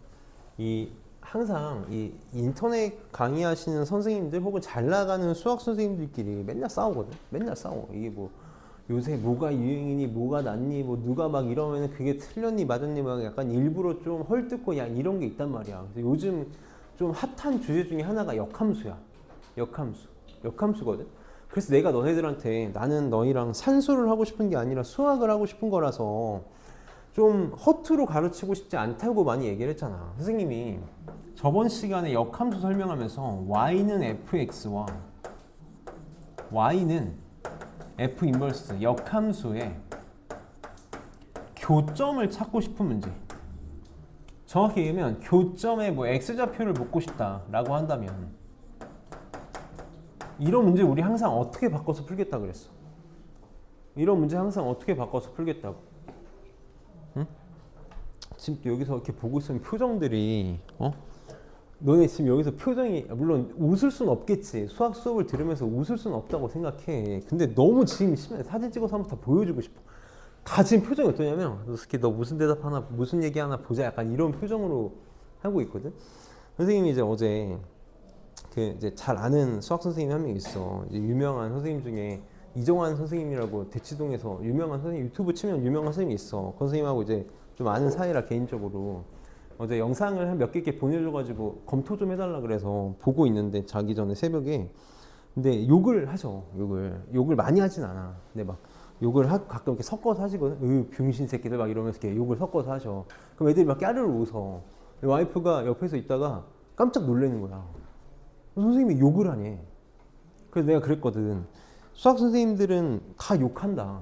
Speaker 1: 항상 이 인터넷 강의하시는 선생님들 혹은 잘 나가는 수학 선생님들끼리 맨날 싸우거든. 맨날 싸워. 이게 뭐 요새 뭐가 유행이니 뭐가 낫니 뭐 누가 막 이러면은 그게 틀렸니 맞았니 막 약간 일부러 좀 헐뜯고 야 이런 게 있단 말이야. 그래서 요즘 좀 핫한 주제 중에 하나가 역함수야. 역함수거든. 그래서 내가 너네들한테 나는 너희랑 산수를 하고 싶은 게 아니라 수학을 하고 싶은 거라서 좀 허투루 가르치고 싶지 않다고 많이 얘기를 했잖아. 선생님이 저번 시간에 역함수 설명하면서 y는 fx와 y는 f 인버스 역함수의 교점을 찾고 싶은 문제. 정확히 얘기하면 교점의 뭐 x좌표를 묻고 싶다라고 한다면 이런 문제 우리 항상 어떻게 바꿔서 풀겠다 그랬어. 이런 문제 항상 어떻게 바꿔서 풀겠다고. 응? 지금 여기서 이렇게 보고 있으면 표정들이 너네 지금 여기서 표정이 물론 웃을 순 없겠지. 수학 수업을 들으면서 웃을 순 없다고 생각해. 근데 너무 지금 심해. 사진 찍어서 한번 다 보여주고 싶어. 다 지금 표정이 어떠냐면 너 무슨 대답 하나 무슨 얘기 하나 보자 약간 이런 표정으로 하고 있거든. 선생님이 이제 어제 이제 잘 아는 수학 선생님이 한 명 있어. 이제 유명한 선생님 중에 이정환 선생님이라고 대치동에서 유명한 선생님 유튜브 치면 유명한 선생님이 있어. 그 선생님하고 이제 좀 아는 사이라 개인적으로 어제 영상을 한 몇 개 이렇게 보내줘가지고 검토 좀 해달라 그래서 보고 있는데 자기 전에 새벽에 근데 욕을 하죠. 욕을 많이 하진 않아. 근데 막 욕을 가끔 이렇게 섞어서 하시거든. 병신 새끼들 막 이러면서 이렇게 욕을 섞어서 하셔. 그럼 애들이 막 까르르 웃어. 와이프가 옆에서 있다가 깜짝 놀라는 거야. 선생님이 욕을 하네. 그래서 내가 그랬거든. 수학 선생님들은 다 욕한다.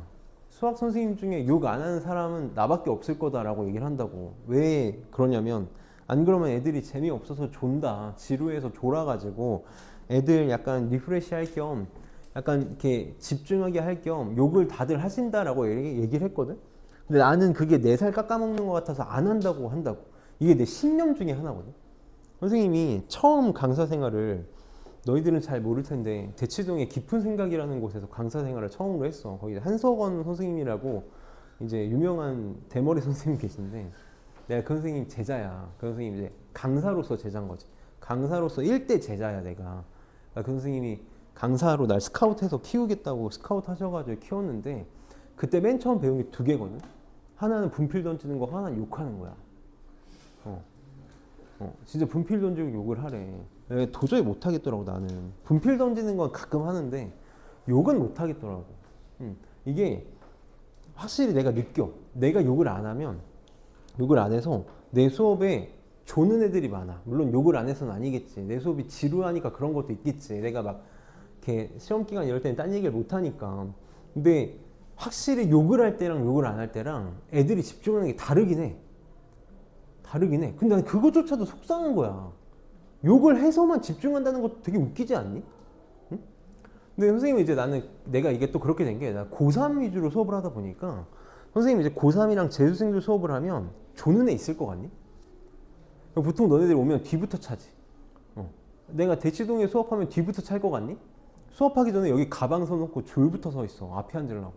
Speaker 1: 수학 선생님 중에 욕 안 하는 사람은 나밖에 없을 거다라고 얘기를 한다고. 왜 그러냐면 안 그러면 애들이 재미없어서 존다. 지루해서 졸아가지고 애들 약간 리프레시 할 겸 약간 이렇게 집중하게 할 겸 욕을 다들 하신다라고 얘기를 했거든. 근데 나는 그게 내 살 깎아먹는 것 같아서 안 한다고 한다고. 이게 내 신념 중에 하나거든. 선생님이 처음 강사 생활을 너희들은 잘 모를 텐데 대치동의 깊은 생각이라는 곳에서 강사 생활을 처음으로 했어. 거기 한석원 선생님이라고 이제 유명한 대머리 선생님 계신데 내가 그 선생님 제자야. 그 선생님 이제 강사로서 제자인 거지. 강사로서 1대 제자야 내가. 그 선생님이 강사로 날 스카우트해서 키우겠다고 스카우트 하셔가지고 키웠는데 그때 맨 처음 배운 게 두 개거든. 하나는 분필 던지는 거, 하나는 욕하는 거야. 진짜 분필 던지고 욕을 하래. 도저히 못 하겠더라고 나는. 분필 던지는 건 가끔 하는데 욕은 못 하겠더라고. 이게 확실히 내가 느껴. 내가 욕을 안 하면, 욕을 안 해서 내 수업에 조는 애들이 많아. 물론 욕을 안 해서는 아니겠지. 내 수업이 지루하니까 그런 것도 있겠지. 내가 막 이렇게 시험 기간 이럴 때는 딴 얘기를 못 하니까. 근데 확실히 욕을 할 때랑 욕을 안 할 때랑 애들이 집중하는 게 다르긴 해. 다르긴 해. 근데 난 그거조차도 속상한 거야. 욕을 해서만 집중한다는 것도 되게 웃기지 않니? 응? 근데 선생님이 이제 내가 이게 또 그렇게 된 게, 나 고3 위주로 수업을 하다 보니까 선생님이 이제 고3이랑 재수생들 수업을 하면 조는 애 있을 것 같니? 보통 너네들 오면 뒤부터 차지. 내가 대치동에 수업하면 뒤부터 찰 것 같니? 수업하기 전에 여기 가방 서놓고 줄부터 서 있어. 앞에 앉으려고.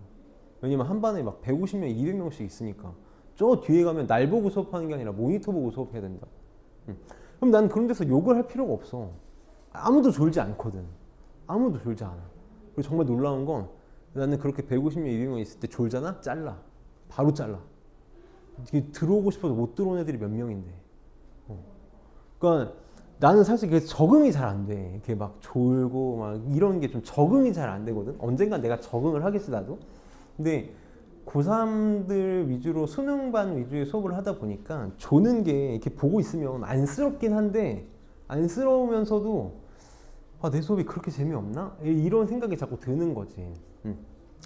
Speaker 1: 왜냐면 한 반에 막 150명, 200명씩 있으니까. 저 뒤에 가면 날 보고 수업하는 게 아니라 모니터 보고 수업해야 된다. 그럼 난 그런 데서 욕을 할 필요가 없어. 아무도 졸지 않거든. 아무도 졸지 않아. 그리고 정말 놀라운 건 나는 그렇게 150명, 200명 있을 때 졸잖아? 잘라. 바로 잘라. 들어오고 싶어도 못 들어온 애들이 몇 명인데. 그러니까 나는 사실 그게 적응이 잘 안 돼. 이렇게 막 졸고 막 이런 게 좀 적응이 잘 안 되거든. 언젠간 내가 적응을 하겠지 나도. 근데 고3들 위주로 수능반 위주의 수업을 하다 보니까 조는 게 이렇게 보고 있으면 안쓰럽긴 한데, 안쓰러우면서도 내 수업이 그렇게 재미없나? 이런 생각이 자꾸 드는 거지.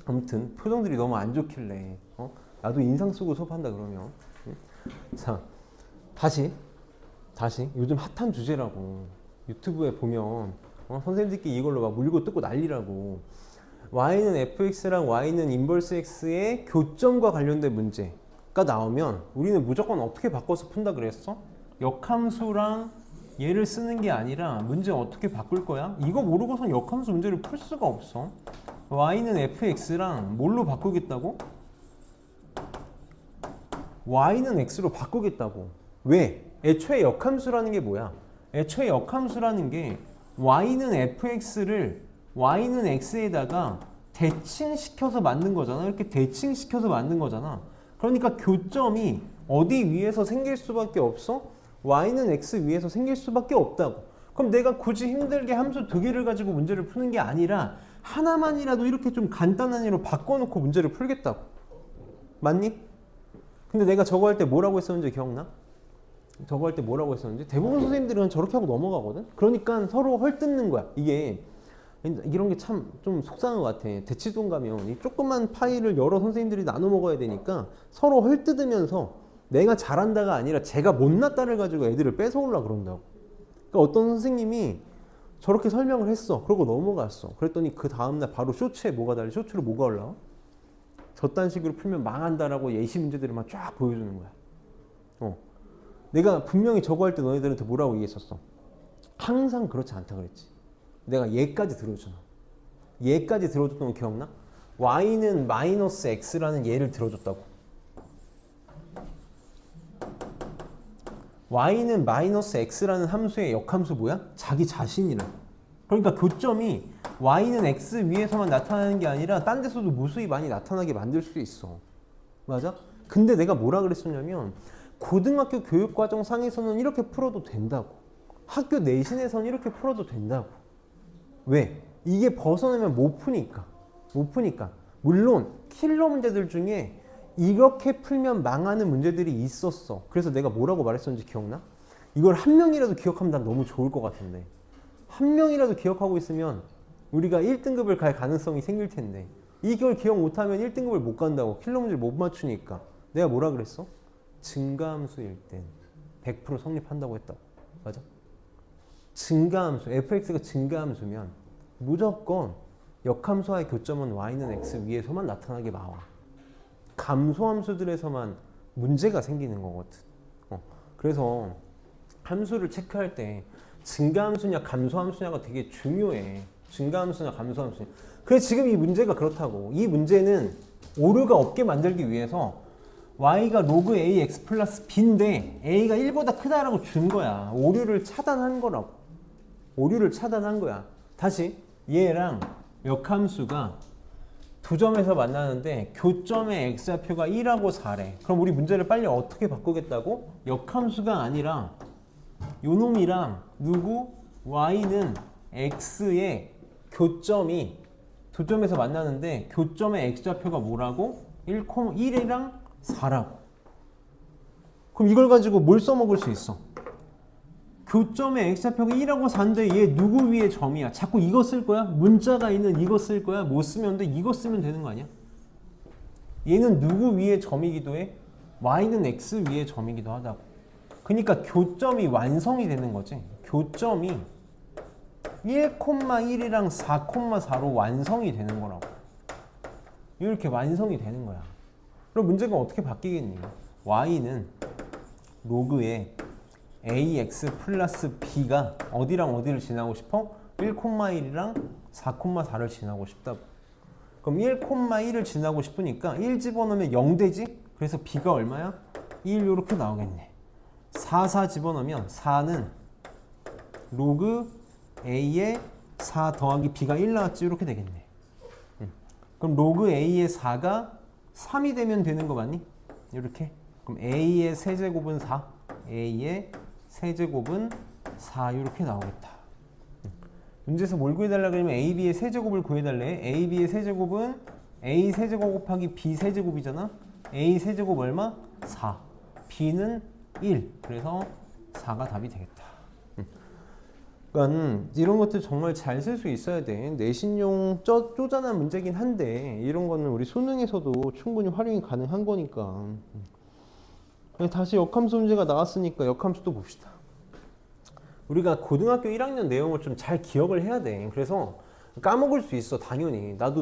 Speaker 1: 아무튼 표정들이 너무 안 좋길래 나도 인상 쓰고 수업한다 그러면. 자, 다시 요즘 핫한 주제라고. 유튜브에 보면 선생님들끼리 이걸로 막 물고 뜯고 난리라고. y는 fx랑 y는 인버스 x의 교점과 관련된 문제가 나오면 우리는 무조건 어떻게 바꿔서 푼다 그랬어? 역함수랑 얘를 쓰는 게 아니라 문제 어떻게 바꿀 거야? 이거 모르고선 역함수 문제를 풀 수가 없어. y는 fx랑 뭘로 바꾸겠다고? y는 x로 바꾸겠다고. 왜? 애초에 역함수라는 게 뭐야? 애초에 역함수라는 게 y는 fx를 y는 x에다가 대칭시켜서 만든 거잖아. 이렇게 대칭시켜서 만든 거잖아. 그러니까 교점이 어디 위에서 생길 수밖에 없어? y는 x 위에서 생길 수밖에 없다고. 그럼 내가 굳이 힘들게 함수 두 개를 가지고 문제를 푸는 게 아니라 하나만이라도 이렇게 좀 간단한 예로 바꿔놓고 문제를 풀겠다고. 맞니? 근데 내가 저거 할 때 뭐라고 했었는지 기억나? 저거 할 때 뭐라고 했었는지? 대부분 선생님들은 저렇게 하고 넘어가거든? 그러니까 서로 헐뜯는 거야. 이게 이런 게 참 좀 속상한 것 같아. 대치동 가면 이 조그만 파일을 여러 선생님들이 나눠 먹어야 되니까 서로 헐뜯으면서 내가 잘한다가 아니라 제가 못났다를 가지고 애들을 뺏어오려고 그런다고. 그러니까 어떤 선생님이 저렇게 설명을 했어. 그러고 넘어갔어. 그랬더니 그 다음날 바로 쇼츠에 뭐가 달려? 쇼츠로 뭐가 올라와? 저딴 식으로 풀면 망한다라고 예시 문제들을 막 쫙 보여주는 거야. 내가 분명히 저거 할 때 너희들한테 뭐라고 얘기했었어? 항상 그렇지 않다 그랬지. 내가 얘까지 들어줬잖아. 얘까지 들어줬던 거 기억나? y는 마이너스 x라는 얘를 들어줬다고. y는 마이너스 x라는 함수의 역함수 뭐야? 자기 자신이래. 그러니까 교점이 y는 x 위에서만 나타나는 게 아니라 딴 데서도 무수히 많이 나타나게 만들 수 있어. 맞아? 근데 내가 뭐라 그랬었냐면 고등학교 교육과정 상에서는 이렇게 풀어도 된다고. 학교 내신에서는 이렇게 풀어도 된다고. 왜? 이게 벗어나면 못 푸니까. 못 푸니까. 물론 킬러 문제들 중에 이렇게 풀면 망하는 문제들이 있었어. 그래서 내가 뭐라고 말했었는지 기억나? 이걸 한 명이라도 기억하면 난 너무 좋을 것 같은데. 한 명이라도 기억하고 있으면 우리가 1등급을 갈 가능성이 생길 텐데. 이걸 기억 못하면 1등급을 못 간다고. 킬러 문제를 못 맞추니까. 내가 뭐라 그랬어? 증가함수일 땐 100% 성립한다고 했다. 맞아? 증가함수, fx가 증가함수면 무조건 역함수와의 교점은 y는 x 위에서만 나타나게 나와. 감소함수들에서만 문제가 생기는 거거든. 그래서 함수를 체크할 때 증가함수냐 감소함수냐가 되게 중요해. 증가함수냐 감소함수냐. 그래서 지금 이 문제가 그렇다고. 이 문제는 오류가 없게 만들기 위해서 y가 로그 ax 플러스 b인데 a가 1보다 크다라고 준 거야. 오류를 차단한 거라고. 오류를 차단한 거야. 다시 얘랑 역함수가 두 점에서 만나는데 교점의 x좌표가 1하고 4래. 그럼 우리 문제를 빨리 어떻게 바꾸겠다고? 역함수가 아니라 요놈이랑 누구? y는 x의 교점이 두 점에서 만나는데 교점의 x좌표가 뭐라고? 1이랑 4라고. 그럼 이걸 가지고 뭘 써먹을 수 있어? 교점의 x좌표가 1하고 4인데 얘 누구 위에 점이야? 자꾸 이거 쓸 거야? 문자가 있는 이거 쓸 거야? 못 쓰면 돼? 이거 쓰면 되는 거 아니야? 얘는 누구 위에 점이기도 해? y는 x 위에 점이기도 하다고. 그러니까 교점이 완성이 되는 거지. 교점이 1,1이랑 4,4로 완성이 되는 거라고. 이렇게 완성이 되는 거야. 그럼 문제가 어떻게 바뀌겠니? y는 로그에 ax 플러스 b가 어디랑 어디를 지나고 싶어? 1,1이랑 4,4를 지나고 싶다고. 그럼 1,1을 지나고 싶으니까 1 집어넣으면 0 되지? 그래서 b가 얼마야? 1 이렇게 나오겠네. 4 집어넣으면 4는 로그 a에 4 더하기 b가 1 나왔지? 이렇게 되겠네. 그럼 로그 a의 4가 3이 되면 되는 거 맞니? 이렇게. 그럼 a의 세제곱은 4, a의 세제곱은 4 이렇게 나오겠다. 문제에서 뭘 구해달라 그러면 ab의 세제곱을 구해달래. ab의 세제곱은 a 세제곱 곱하기 b 세제곱이잖아. a 세제곱 얼마? 4. b는 1. 그래서 4가 답이 되겠다. 그러니까 이런 것들 정말 잘 쓸 수 있어야 돼. 내신용 쪼잔한 문제긴 한데 이런 거는 우리 수능에서도 충분히 활용이 가능한 거니까. 다시 역함수 문제가 나왔으니까 역함수도 봅시다. 우리가 고등학교 1학년 내용을 좀 잘 기억을 해야 돼. 그래서 까먹을 수 있어, 당연히. 나도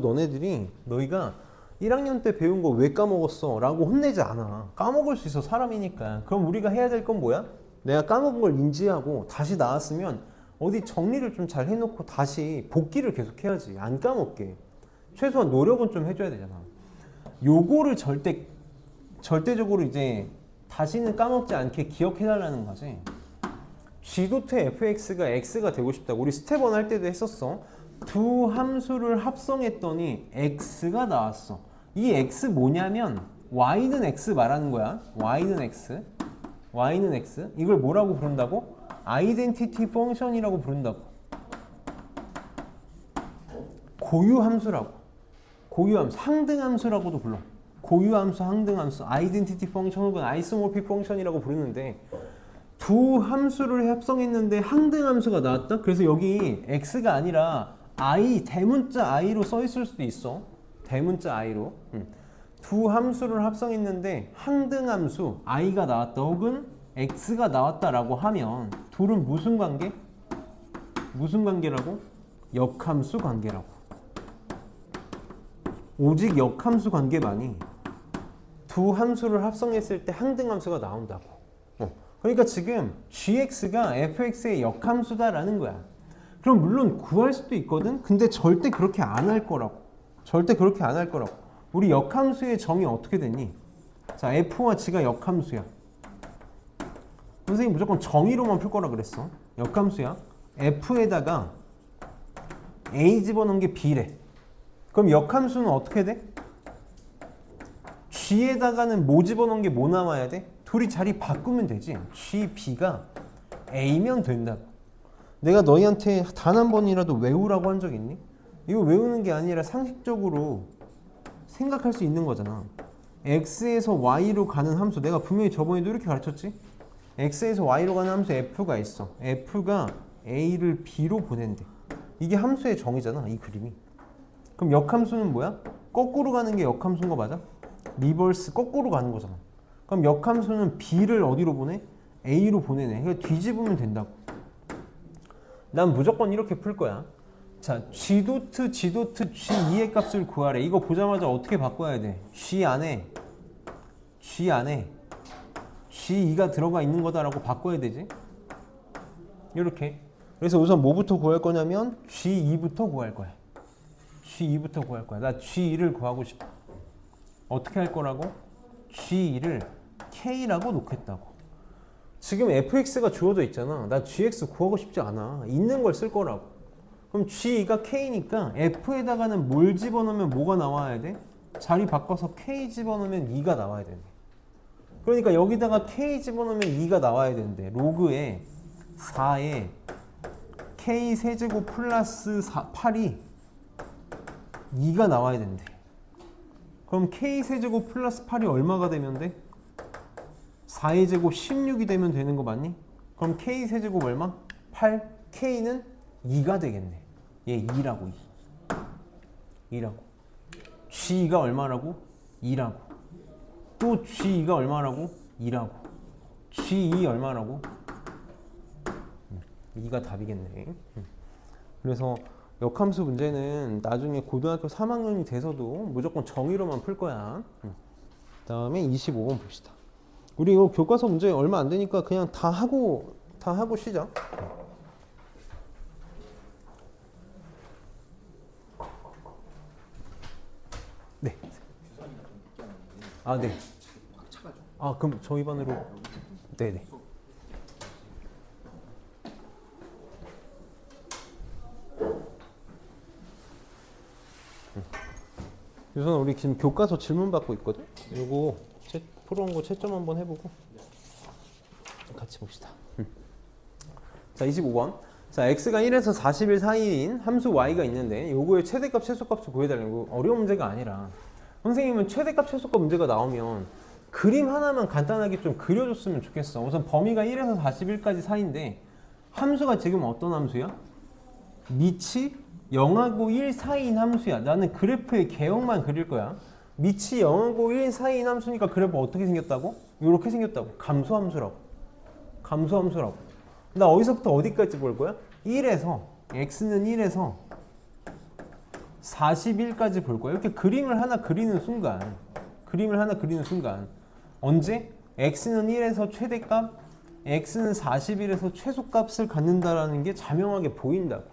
Speaker 1: 너희가 1학년 때 배운 거 왜 까먹었어? 라고 혼내지 않아. 까먹을 수 있어, 사람이니까. 그럼 우리가 해야 될 건 뭐야? 내가 까먹은 걸 인지하고 다시 나왔으면 어디 정리를 좀 잘 해놓고 다시 복기를 계속 해야지. 안 까먹게. 최소한 노력은 좀 해줘야 되잖아. 요거를 절대적으로 이제 다시는 까먹지 않게 기억해달라는 거지. g 도트 fx가 x가 되고 싶다고. 우리 스텝 1 할 때도 했었어. 두 함수를 합성했더니 x가 나왔어. 이 x 뭐냐면 y는 x 말하는 거야. y는 x. 이걸 뭐라고 부른다고? 아이덴티티 펑션이라고 부른다고. 고유함수라고. 고유함수, 항등함수라고도 불러. 고유함수, 항등함수, 아이덴티티 펑션 혹은 아이소모픽 펑션이라고 부르는데 두 함수를 합성했는데 항등함수가 나왔다? 그래서 여기 x가 아니라 i, 대문자 i로 써 있을 수도 있어. 대문자 i로. 두 함수를 합성했는데 항등함수 i가 나왔다 혹은 x가 나왔다라고 하면 둘은 무슨 관계? 무슨 관계라고? 역함수 관계라고. 오직 역함수 관계만이 두 함수를 합성했을 때 항등함수가 나온다고. 그러니까 지금 gx가 fx의 역함수다라는 거야. 그럼 물론 구할 수도 있거든? 근데 절대 그렇게 안 할 거라고. 절대 그렇게 안 할 거라고. 우리 역함수의 정의 어떻게 되니? 자, f와 g가 역함수야. 선생님 무조건 정의로만 풀 거라 그랬어. 역함수야. f에다가 a 집어넣은 게 b래. 그럼 역함수는 어떻게 돼? g에다가는 뭐 집어넣은 게 뭐 나와야 돼? 둘이 자리 바꾸면 되지. g, b가 a면 된다고. 내가 너희한테 단 한 번이라도 외우라고 한 적 있니? 이거 외우는 게 아니라 상식적으로 생각할 수 있는 거잖아. x에서 y로 가는 함수, 내가 분명히 저번에도 이렇게 가르쳤지? x에서 y로 가는 함수 f가 있어. f가 a를 b로 보낸대. 이게 함수의 정의잖아, 이 그림이. 그럼 역함수는 뭐야? 거꾸로 가는 게 역함수인 거 맞아? 리버스, 거꾸로 가는 거잖아. 그럼 역함수는 b를 어디로 보내? a로 보내네. 그러니까 뒤집으면 된다고. 난 무조건 이렇게 풀 거야. 자, g 도트, g2의 값을 구하래. 이거 보자마자 어떻게 바꿔야 돼? g 안에 g2가 들어가 있는 거다라고 바꿔야 되지. 이렇게. 그래서 우선 뭐부터 구할 거냐면 g2부터 구할 거야. g2부터 구할 거야. 나 g2를 구하고 싶어. 어떻게 할 거라고? g2를 k라고 놓겠다고. 지금 fx가 주어져 있잖아. 나 gx 구하고 싶지 않아. 있는 걸 쓸 거라고. 그럼 G가 K니까 F에다가는 뭘 집어넣으면 뭐가 나와야 돼? 자리 바꿔서 K 집어넣으면 2가 나와야 되네. 그러니까 여기다가 K 집어넣으면 2가 나와야 되는데 로그에 4에 K 세제곱 플러스 8이 2가 나와야 된대. 그럼 K 세제곱 플러스 8이 얼마가 되면 돼? 4의 제곱 16이 되면 되는 거 맞니? 그럼 K 세제곱 얼마? 8. K는 2가 되겠네. 얘 2라고 2. 2라고. G가 얼마라고? 2라고. 또 G가 얼마라고? 2라고. G2 얼마라고? 2가 답이겠네. 그래서 역함수 문제는 나중에 고등학교 3학년이 돼서도 무조건 정의로만 풀 거야. 그 다음에 25번 봅시다. 우리 이거 교과서 문제 얼마 안 되니까 그냥 다 하고 쉬자. 네. 아, 네. 아, 그럼 저희 반으로. 네네. 유선 우리 지금 교과서 질문 받고 있거든. 이거 풀어온 거 채점 한번 해보고 같이 봅시다. 자, 25번. 자, x가 1에서 40일 사이인 함수 y가 있는데 요거의 최대값, 최소값을 구해달라는 거 어려운 문제가 아니라 선생님은 최대값, 최소값 문제가 나오면 그림 하나만 간단하게 좀 그려줬으면 좋겠어. 우선 범위가 1에서 41까지 사이인데 함수가 지금 어떤 함수야? 밑이 0하고 1 사이인 함수야. 나는 그래프의 개형만 그릴 거야. 밑이 0하고 1 사이인 함수니까 그래프 어떻게 생겼다고? 이렇게 생겼다고. 감소함수라고. 감소함수라고. 나 어디서부터 어디까지 볼 거야? 1에서 x는 1에서 41까지 볼 거야. 이렇게 그림을 하나 그리는 순간 언제? x는 1에서 최대값, x는 41에서 최소값을 갖는다라는 게 자명하게 보인다고.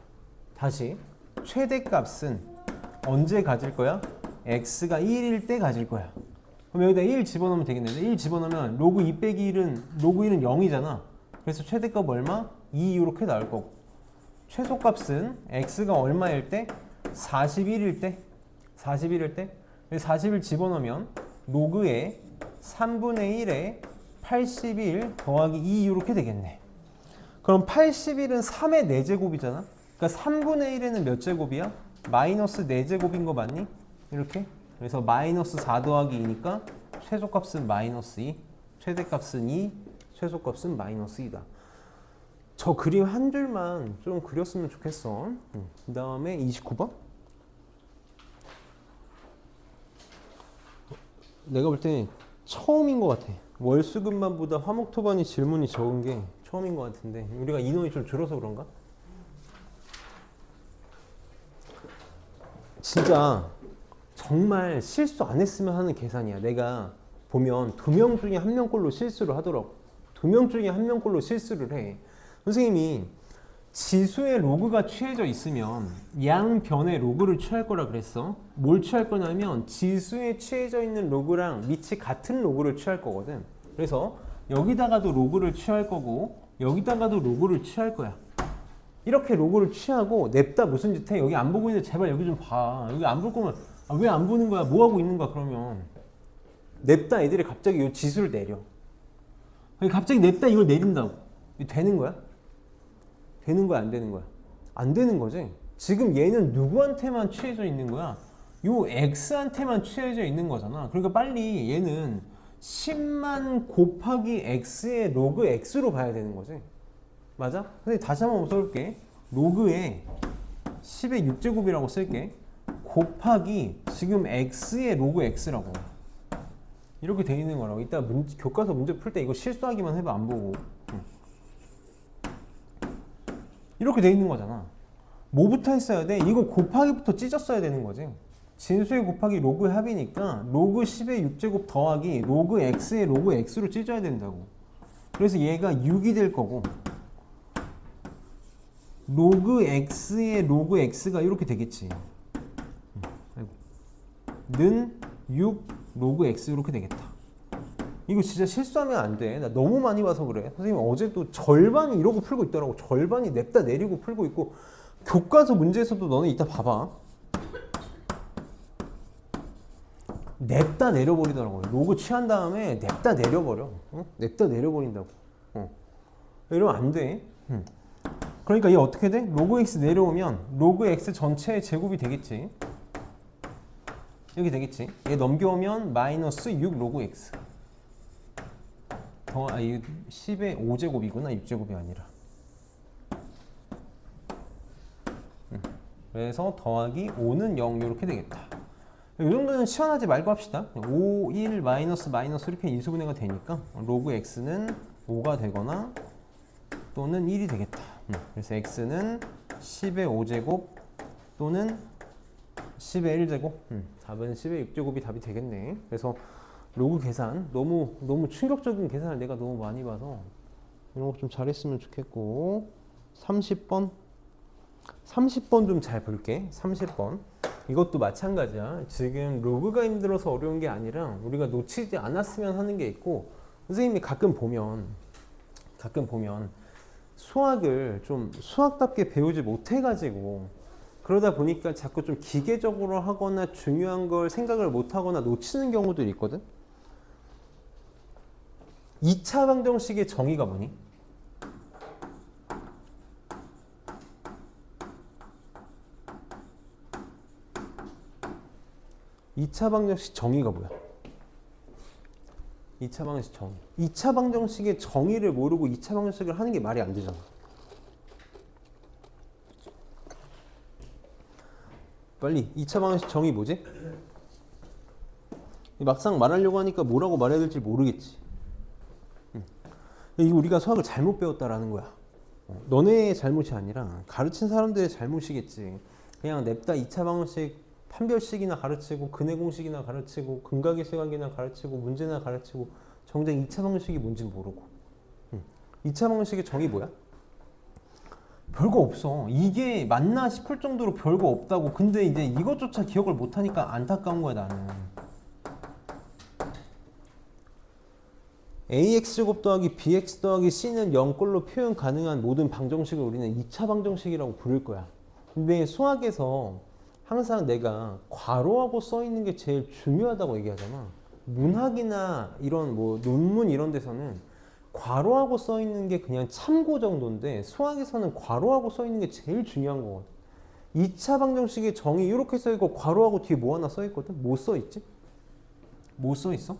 Speaker 1: 다시 최대값은 언제 가질 거야? x가 1일 때 가질 거야. 그럼 여기다 1 집어넣으면 되겠는데 1 집어넣으면 로그 2 빼기 1은 로그 1은 0이잖아. 그래서 최대값 얼마? 2 이렇게 나올 거고 최소값은 x가 얼마일 때? 41일 때 41 집어넣으면 로그에 3분의 1에 81 더하기 2 이렇게 되겠네. 그럼 81은 3의 4제곱이잖아. 그러니까 3분의 1에는 몇 제곱이야? 마이너스 4제곱인 거 맞니? 이렇게. 그래서 마이너스 4 더하기 2니까 최소값은 마이너스 2, 최대값은 2, 최소값은 마이너스 2다. 저 그림 한 줄만 좀 그렸으면 좋겠어. 그 다음에 29번. 내가 볼 때 처음인 것 같아. 월수금만보다 화목토반이 질문이 적은 게 처음인 것 같은데 우리가 인원이 좀 줄어서 그런가? 진짜 정말 실수 안 했으면 하는 계산이야. 내가 보면 2명 중에 1명 꼴로 실수를 하더라고. 2명 중에 1명 꼴로 실수를 해. 선생님이 지수의 로그가 취해져 있으면 양변의 로그를 취할 거라 그랬어. 뭘 취할 거냐면 지수에 취해져 있는 로그랑 밑이 같은 로그를 취할 거거든. 그래서 여기다가도 로그를 취할 거고 여기다가도 로그를 취할 거야. 이렇게 로그를 취하고 냅다 무슨 짓 해? 여기 안 보고 있는데 제발 여기 좀 봐. 여기 안 볼 거면 왜 안 보는 거야? 뭐 하고 있는 거야? 그러면 냅다 애들이 갑자기 이 지수를 내려. 갑자기 냅다 이걸 내린다고. 이거 되는 거야? 되는 거야? 안 되는 거야? 안 되는 거지. 지금 얘는 누구한테만 취해져 있는 거야? 요 x한테만 취해져 있는 거잖아. 그러니까 빨리 얘는 10만 곱하기 x의 로그 x로 봐야 되는 거지. 맞아? 근데 다시 한번 써볼게. 로그에 10의 6제곱이라고 쓸게. 곱하기 지금 x의 로그 x라고. 이렇게 돼 있는 거라고. 이따 교과서 문제 풀 때 이거 실수하기만 해봐. 안 보고. 이렇게 돼 있는 거잖아. 뭐부터 했어야 돼? 이거 곱하기부터 찢었어야 되는 거지. 진수의 곱하기 로그의 합이니까 로그 10의 6제곱 더하기 로그 x의 로그 x로 찢어야 된다고. 그래서 얘가 6이 될 거고 로그 x의 로그 x가 이렇게 되겠지. 는 6 로그 x 이렇게 되겠다. 이거 진짜 실수하면 안 돼. 나 너무 많이 봐서 그래. 선생님 어제 또 절반이 이러고 풀고 있더라고. 절반이 냅다 내리고 풀고 있고 교과서 문제에서도 너네 이따 봐봐. 냅다 내려버리더라고요. 로그 취한 다음에 냅다 내려버려. 냅다 내려버린다고. 이러면 안 돼. 그러니까 얘 어떻게 돼? 로그 x 내려오면 로그 x 전체의 제곱이 되겠지. 여기 되겠지. 얘 넘겨오면 마이너스 6 로그 x. 이 10의 5제곱이구나. 6제곱이 아니라. 그래서 더하기 5는 0 이렇게 되겠다. 이 정도는 시원하지 말고 합시다. 5, 1, 마이너스 이렇게 인수분해가 되니까 로그 x는 5가 되거나 또는 1이 되겠다. 그래서 x는 10의 5제곱 또는 10의 1제곱. 답은 10의 6제곱이 답이 되겠네. 그래서 로그 계산 너무 충격적인 계산을 내가 너무 많이 봐서 이런 거 좀 잘했으면 좋겠고 30번 좀 잘 볼게. 30번 이것도 마찬가지야. 지금 로그가 힘들어서 어려운 게 아니라 우리가 놓치지 않았으면 하는 게 있고 선생님이 가끔 보면 수학을 좀 수학답게 배우지 못해가지고 그러다 보니까 자꾸 좀 기계적으로 하거나 중요한 걸 생각을 못하거나 놓치는 경우들이 있거든. 2차 방정식의 정의가 뭐니? 2차 방정식 정의가 뭐야? 2차 방정식 정의. 2차 방정식의 정의를 모르고 2차 방정식을 하는 게 말이 안 되잖아. 빨리 2차 방정식 정의 뭐지? 막상 말하려고 하니까 뭐라고 말해야 될지 모르겠지. 이거 우리가 수학을 잘못 배웠다라는 거야. 너네의 잘못이 아니라 가르친 사람들의 잘못이겠지. 그냥 냅다 2차 방정식 판별식이나 가르치고 근해 공식이나 가르치고 근각의 시각이나 가르치고 문제나 가르치고 정작 2차 방정식이 뭔지 모르고. 2차 방정식의 정의 뭐야? 별거 없어. 이게 맞나 싶을 정도로 별거 없다고. 근데 이제 이것조차 기억을 못하니까 안타까운 거야 나는. ax제곱 더하기 bx 더하기 c는 0꼴로 표현 가능한 모든 방정식을 우리는 2차 방정식이라고 부를 거야. 근데 수학에서 항상 내가 괄호하고 써 있는 게 제일 중요하다고 얘기하잖아. 문학이나 이런 뭐 논문 이런 데서는 괄호하고 써 있는 게 그냥 참고 정도인데 수학에서는 괄호하고 써 있는 게 제일 중요한 거거든. 2차 방정식의 정의 이렇게 써 있고 괄호하고 뒤에 뭐 하나 써 있거든. 뭐 써 있지? 뭐 써 있어?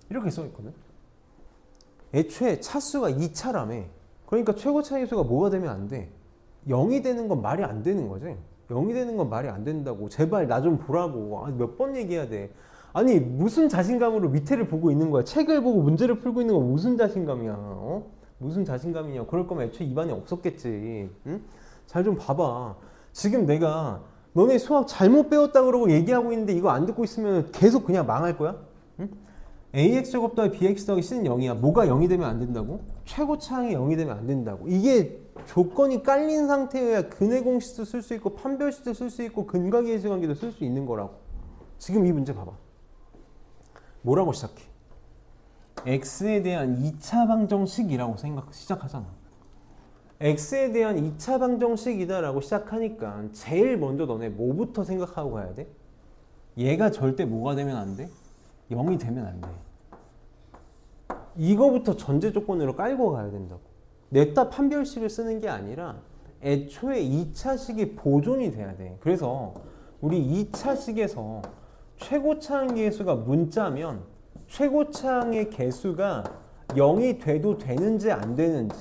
Speaker 1: 이렇게 써 있거든. 애초에 차수가 2차라며. 그러니까 최고 차이수가 뭐가 되면 안 돼? 0이 되는 건 말이 안 되는 거지. 0이 되는 건 말이 안 된다고. 제발 나 좀 보라고. 몇 번 얘기해야 돼. 아니 무슨 자신감으로 밑에를 보고 있는 거야. 책을 보고 문제를 풀고 있는 건 무슨 자신감이야. 무슨 자신감이냐. 그럴 거면 애초에 입안에 없었겠지. 응? 잘 좀 봐봐. 지금 내가 너네 수학 잘못 배웠다 그러고 얘기하고 있는데 이거 안 듣고 있으면 계속 그냥 망할 거야. 응? ax제곱 더하기 bx 더하기 c는 0이야. 뭐가 0이 되면 안 된다고? 최고차항이 0이 되면 안 된다고. 이게 조건이 깔린 상태여야 근해 공식도 쓸 수 있고 판별식도 쓸 수 있고 근각의 예수관계도 쓸 수 있는 거라고. 지금 이 문제 봐봐. 뭐라고 시작해? x에 대한 2차 방정식이라고 시작하잖아. x에 대한 2차 방정식이다 라고 시작하니까 제일 먼저 너네 뭐부터 생각하고 가야 돼? 얘가 절대 뭐가 되면 안 돼? 0이 되면 안 돼. 이거부터 전제 조건으로 깔고 가야 된다고. 냅다 판별식을 쓰는 게 아니라 애초에 2차식이 보존이 돼야 돼. 그래서 우리 2차식에서 최고차항 계수가 문자면 최고차항의 계수가 0이 돼도 되는지 안 되는지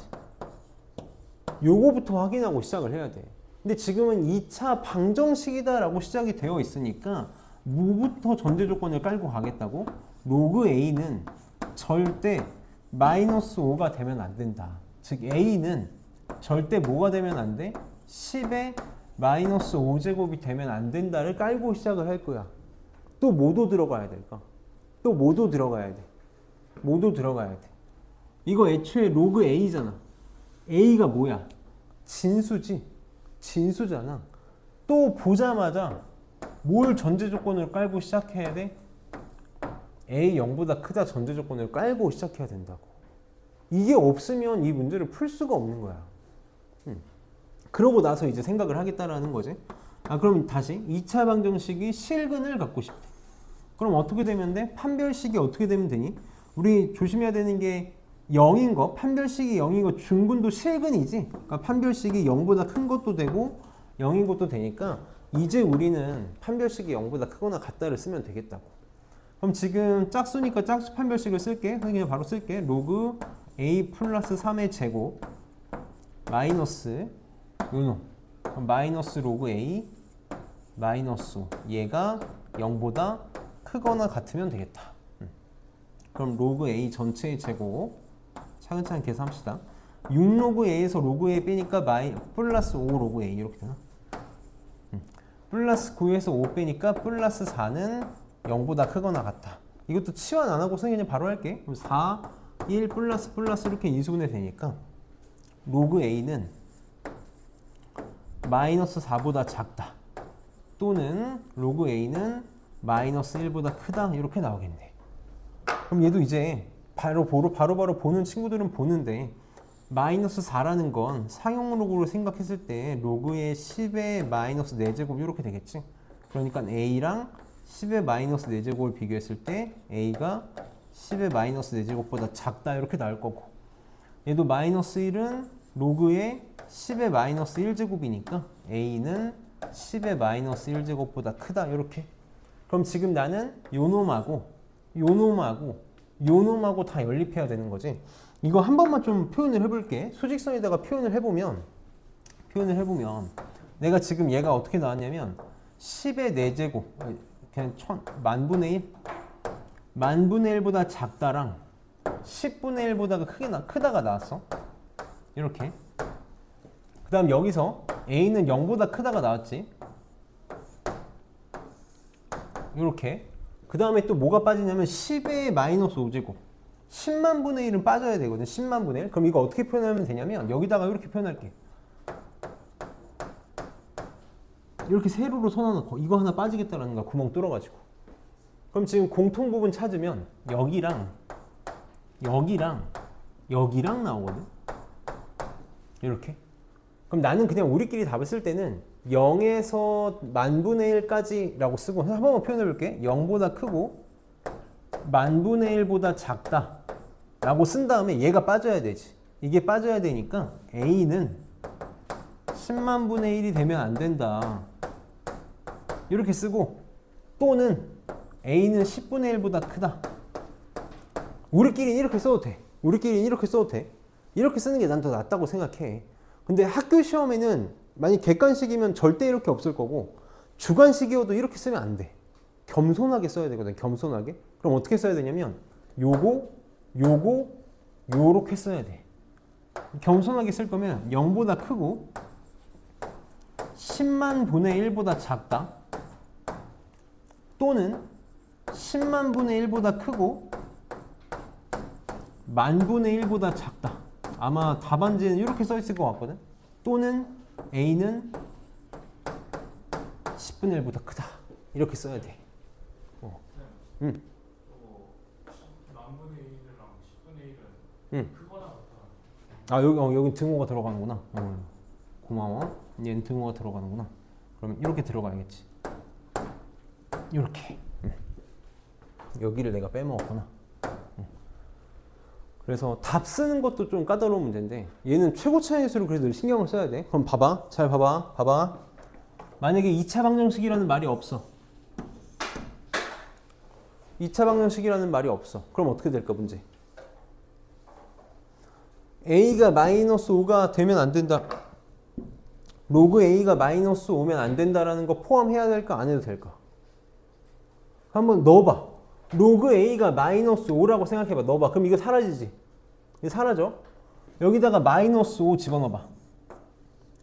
Speaker 1: 요거부터 확인하고 시작을 해야 돼. 근데 지금은 2차 방정식이다 라고 시작이 되어 있으니까 뭐부터 전제 조건을 깔고 가겠다고? 로그 a는 절대 마이너스 5가 되면 안 된다. 즉 a는 절대 뭐가 되면 안 돼? 10의 마이너스 5제곱이 되면 안 된다를 깔고 시작을 할 거야. 또 뭐도 들어가야 될까? 또 뭐도 들어가야 돼. 뭐도 들어가야 돼. 이거 애초에 로그 a잖아. a가 뭐야? 진수지. 진수잖아. 또 보자마자 뭘 전제 조건을 깔고 시작해야 돼? a 0보다 크다 전제 조건을 깔고 시작해야 된다고. 이게 없으면 이 문제를 풀 수가 없는 거야. 그러고 나서 이제 생각을 하겠다라는 거지. 그럼 다시 2차 방정식이 실근을 갖고 싶대. 그럼 어떻게 되면 돼? 판별식이 어떻게 되면 되니? 우리 조심해야 되는 게 0인 거, 판별식이 0인 거 중근도 실근이지. 그러니까 판별식이 0보다 큰 것도 되고 0인 것도 되니까 이제 우리는 판별식이 0보다 크거나 같다를 쓰면 되겠다고. 그럼 지금 짝수니까 짝수 판별식을 쓸게. 그냥 바로 쓸게. 로그 a 플러스 3의 제곱 마이너스 요놈 마이너스 로그 a 마이너스 5 얘가 0보다 크거나 같으면 되겠다. 그럼 로그 a 전체의 제곱 차근차근 계산합시다. 6 로그 a에서 로그 a 빼니까 플러스 5 로그 a 이렇게 되나? 플러스 9에서 5 빼니까 플러스 4는 0보다 크거나 같다. 이것도 치환 안 하고 그냥 바로 할게. 그럼 4, 1 플러스 플러스 이렇게 인수분해 되니까 로그 a는 마이너스 4보다 작다. 또는 로그 a는 마이너스 1보다 크다. 이렇게 나오겠네. 그럼 얘도 이제 바로 보는 친구들은 보는데 마이너스 4라는 건 상용 로그로 생각했을 때 로그의 10의 마이너스 4제곱 이렇게 되겠지. 그러니까 a랑 10의 마이너스 4제곱을 비교했을 때 a가 10의 마이너스 4제곱보다 작다 이렇게 나올 거고, 얘도 마이너스 1은 로그의 10의 마이너스 1제곱이니까 a는 10의 마이너스 1제곱보다 크다 이렇게. 그럼 지금 나는 요놈하고 요놈하고 다 연립해야 되는 거지. 이거 한 번만 좀 표현을 해볼게. 수직선에다가 표현을 해보면 내가 지금 얘가 어떻게 나왔냐면 10의 4제곱 그냥 만분의 1 만분의 1보다 작다랑 10분의 1보다 크다가 나왔어. 이렇게. 그 다음 여기서 a는 0보다 크다가 나왔지. 이렇게. 그 다음에 또 뭐가 빠지냐면 10의 마이너스 5제곱 10만 분의 1은 빠져야 되거든. 10만 분의 1. 그럼 이거 어떻게 표현하면 되냐면 여기다가 이렇게 표현할게. 이렇게 세로로 선 하나 넣고 이거 하나 빠지겠다라는 거야. 구멍 뚫어가지고. 그럼 지금 공통 부분 찾으면 여기랑 나오거든. 이렇게. 그럼 나는 그냥 우리끼리 답을 쓸 때는 0에서 만분의 1까지 라고 쓰고 한 번만 표현해 볼게. 0보다 크고 만분의 1보다 작다 라고 쓴 다음에 얘가 빠져야 되지. 이게 빠져야 되니까 a는 10만 분의 1이 되면 안 된다 이렇게 쓰고, 또는 a는 10분의 1보다 크다. 우리끼리는 이렇게 써도 돼. 이렇게 쓰는 게 난 더 낫다고 생각해. 근데 학교 시험에는 만약 객관식이면 절대 이렇게 없을 거고, 주관식이어도 이렇게 쓰면 안 돼. 겸손하게 써야 되거든. 겸손하게. 그럼 어떻게 써야 되냐면 요렇게 써야 돼. 겸손하게 쓸 거면 0보다 크고 10만 분의 1보다 작다, 또는 10만 분의 1보다 크고 만분의 1보다 작다. 아마 답안지는 이렇게 써 있을 것 같거든. 또는 a는 10분의 1보다 크다. 이렇게 써야 돼.
Speaker 2: 만분의 1이랑 10분의 1은 크거나 같아.
Speaker 1: 여기 등호가 들어가는구나. 고마워. 얘는 등호가 들어가는구나. 그러면 이렇게 들어가야겠지. 이렇게. 여기를 내가 빼먹었구나. 그래서 답 쓰는 것도 좀 까다로운 문제인데 얘는 최고차의 수를 그래서 늘 신경을 써야 돼. 그럼 봐봐. 잘 봐봐. 만약에 2차 방정식이라는 말이 없어. 2차 방정식이라는 말이 없어. 그럼 어떻게 될까 문제? a가 마이너스 5가 되면 안 된다. 로그 a가 마이너스 5면 안 된다라는 거 포함해야 될까 안 해도 될까? 한번 넣어봐. 로그 a가 마이너스 5라고 생각해봐. 넣어봐. 그럼 이거 사라지지? 이거 사라져. 여기다가 마이너스 5 집어넣어봐.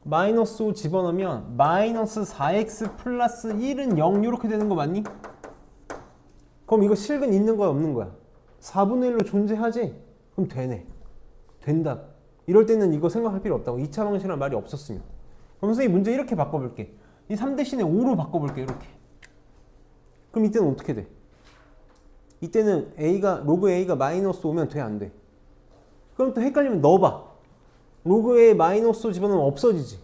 Speaker 1: 마이너스 5 집어넣으면 마이너스 4x 플러스 1은 0 이렇게 되는 거 맞니? 그럼 이거 실근 있는 거야 없는 거야? 4분의 1로 존재하지? 그럼 되네. 된다. 이럴 때는 이거 생각할 필요 없다고. 2차 방정식이라는 말이 없었으면. 그럼 선생님 문제 이렇게 바꿔볼게. 이 3 대신에 5로 바꿔볼게. 이렇게. 그럼 이때는 어떻게 돼? 이때는 로그 a가 마이너스 5면 돼 안 돼? 그럼 또 헷갈리면 넣어봐. 로그에 마이너스 집어넣으면 없어지지.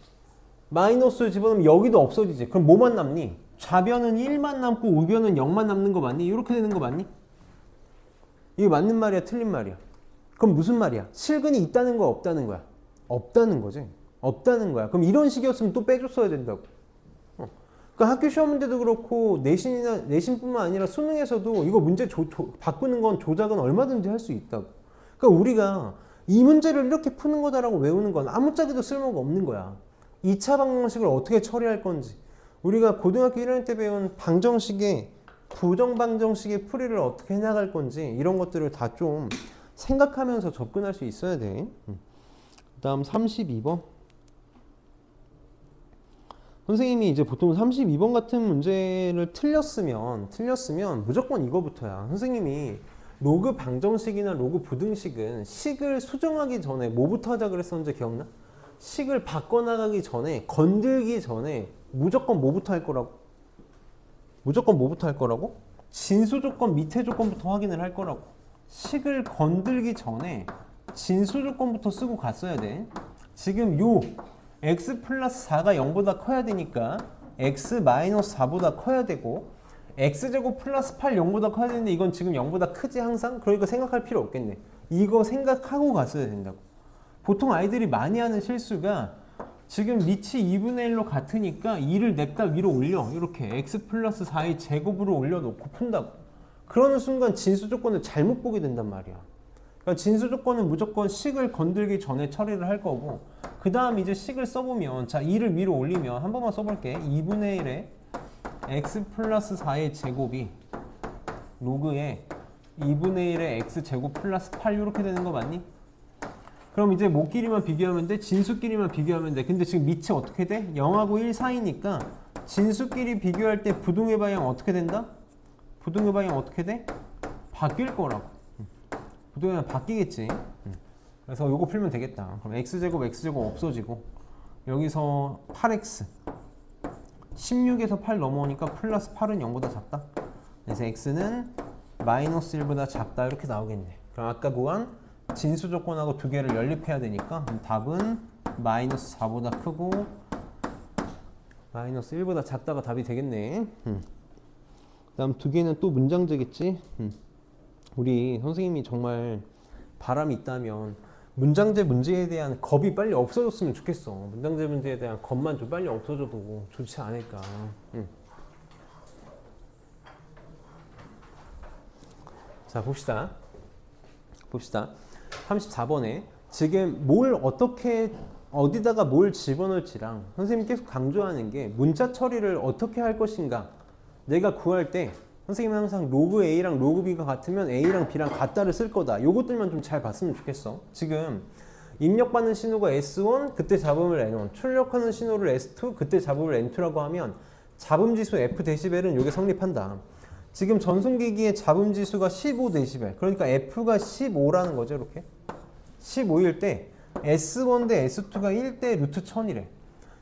Speaker 1: 마이너스 집어넣으면 여기도 없어지지. 그럼 뭐만 남니? 좌변은 1만 남고 우변은 0만 남는 거 맞니? 이렇게 되는 거 맞니? 이게 맞는 말이야 틀린 말이야? 그럼 무슨 말이야? 실근이 있다는 거야 없다는 거야? 없다는 거지. 없다는 거야. 그럼 이런 식이었으면 또 빼줬어야 된다고. 그러니까 학교 시험 문제도 그렇고 내신뿐만 아니라 수능에서도 이거 문제 바꾸는 건 조작은 얼마든지 할 수 있다고. 그러니까 우리가 이 문제를 이렇게 푸는 거다라고 외우는 건 아무짝에도 쓸모가 없는 거야. 2차 방정식을 어떻게 처리할 건지, 우리가 고등학교 1학년 때 배운 방정식의 부정방정식의 풀이를 어떻게 해나갈 건지 이런 것들을 다 좀 생각하면서 접근할 수 있어야 돼. 그 다음 32번. 선생님이 이제 보통 32번 같은 문제를 틀렸으면 무조건 이거부터야. 선생님이 로그 방정식이나 로그 부등식은 식을 수정하기 전에 뭐부터 하자 그랬었는지 기억나? 식을 바꿔나가기 전에, 건들기 전에 무조건 뭐부터 할 거라고? 무조건 뭐부터 할 거라고? 진수 조건 밑에 조건부터 확인을 할 거라고. 식을 건들기 전에 진수 조건부터 쓰고 갔어야 돼. 지금 요 x 플러스 4가 0보다 커야 되니까 x 마이너스 4보다 커야 되고, x제곱 플러스 8 0보다 커야 되는데 이건 지금 0보다 크지 항상? 그러니까 생각할 필요 없겠네. 이거 생각하고 갔어야 된다고. 보통 아이들이 많이 하는 실수가 지금 밑이 2분의 1로 같으니까 2를 냅다 위로 올려. 이렇게 x 플러스 4의 제곱으로 올려놓고 푼다고. 그러는 순간 진수 조건을 잘못 보게 된단 말이야. 그러니까 진수 조건은 무조건 식을 건들기 전에 처리를 할 거고, 그 다음 이제 식을 써보면, 자 2를 위로 올리면 한 번만 써볼게. 2분의 1에 x 플러스 4의 제곱이 로그에 2분의 1의 x제곱 플러스 8 이렇게 되는 거 맞니? 그럼 이제 모끼리만 비교하면 돼? 진수끼리만 비교하면 돼? 근데 지금 밑이 어떻게 돼? 0하고 1 사이니까 진수끼리 비교할 때 부동의 방향 어떻게 된다? 부동의 방향 어떻게 돼? 바뀔 거라고. 부동의 방향 바뀌겠지. 그래서 요거 풀면 되겠다. 그럼 x제곱 없어지고, 여기서 8x 16에서 8 넘어오니까 플러스 8은 0보다 작다. 그래서 x는 마이너스 1보다 작다 이렇게 나오겠네. 그럼 아까 구한 진수 조건하고 두 개를 연립해야 되니까 답은 마이너스 4보다 크고 마이너스 1보다 작다가 답이 되겠네. 그 다음 두 개는 또 문장제겠지. 우리 선생님이 정말 바람이 있다면 문장제 문제에 대한 겁이 빨리 없어졌으면 좋겠어. 문장제 문제에 대한 겁만 좀 빨리 없어져도 좋지 않을까. 자, 봅시다. 34번에 지금 뭘 어떻게 어디다가 뭘 집어넣을지랑 선생님이 계속 강조하는 게 문자 처리를 어떻게 할 것인가. 내가 구할 때 선생님은 항상 로그 A랑 로그 B가 같으면 A랑 B랑 같다를 쓸 거다. 요것들만 좀 잘 봤으면 좋겠어. 지금 입력받는 신호가 S1, 그때 잡음을 N1, 출력하는 신호를 S2, 그때 잡음을 N2라고 하면 잡음지수 F데시벨은 요게 성립한다. 지금 전송기기의 잡음지수가 15데시벨, 그러니까 F가 15라는 거죠. 이렇게 15일 때 S1 대 S2가 1대 루트 1000이래.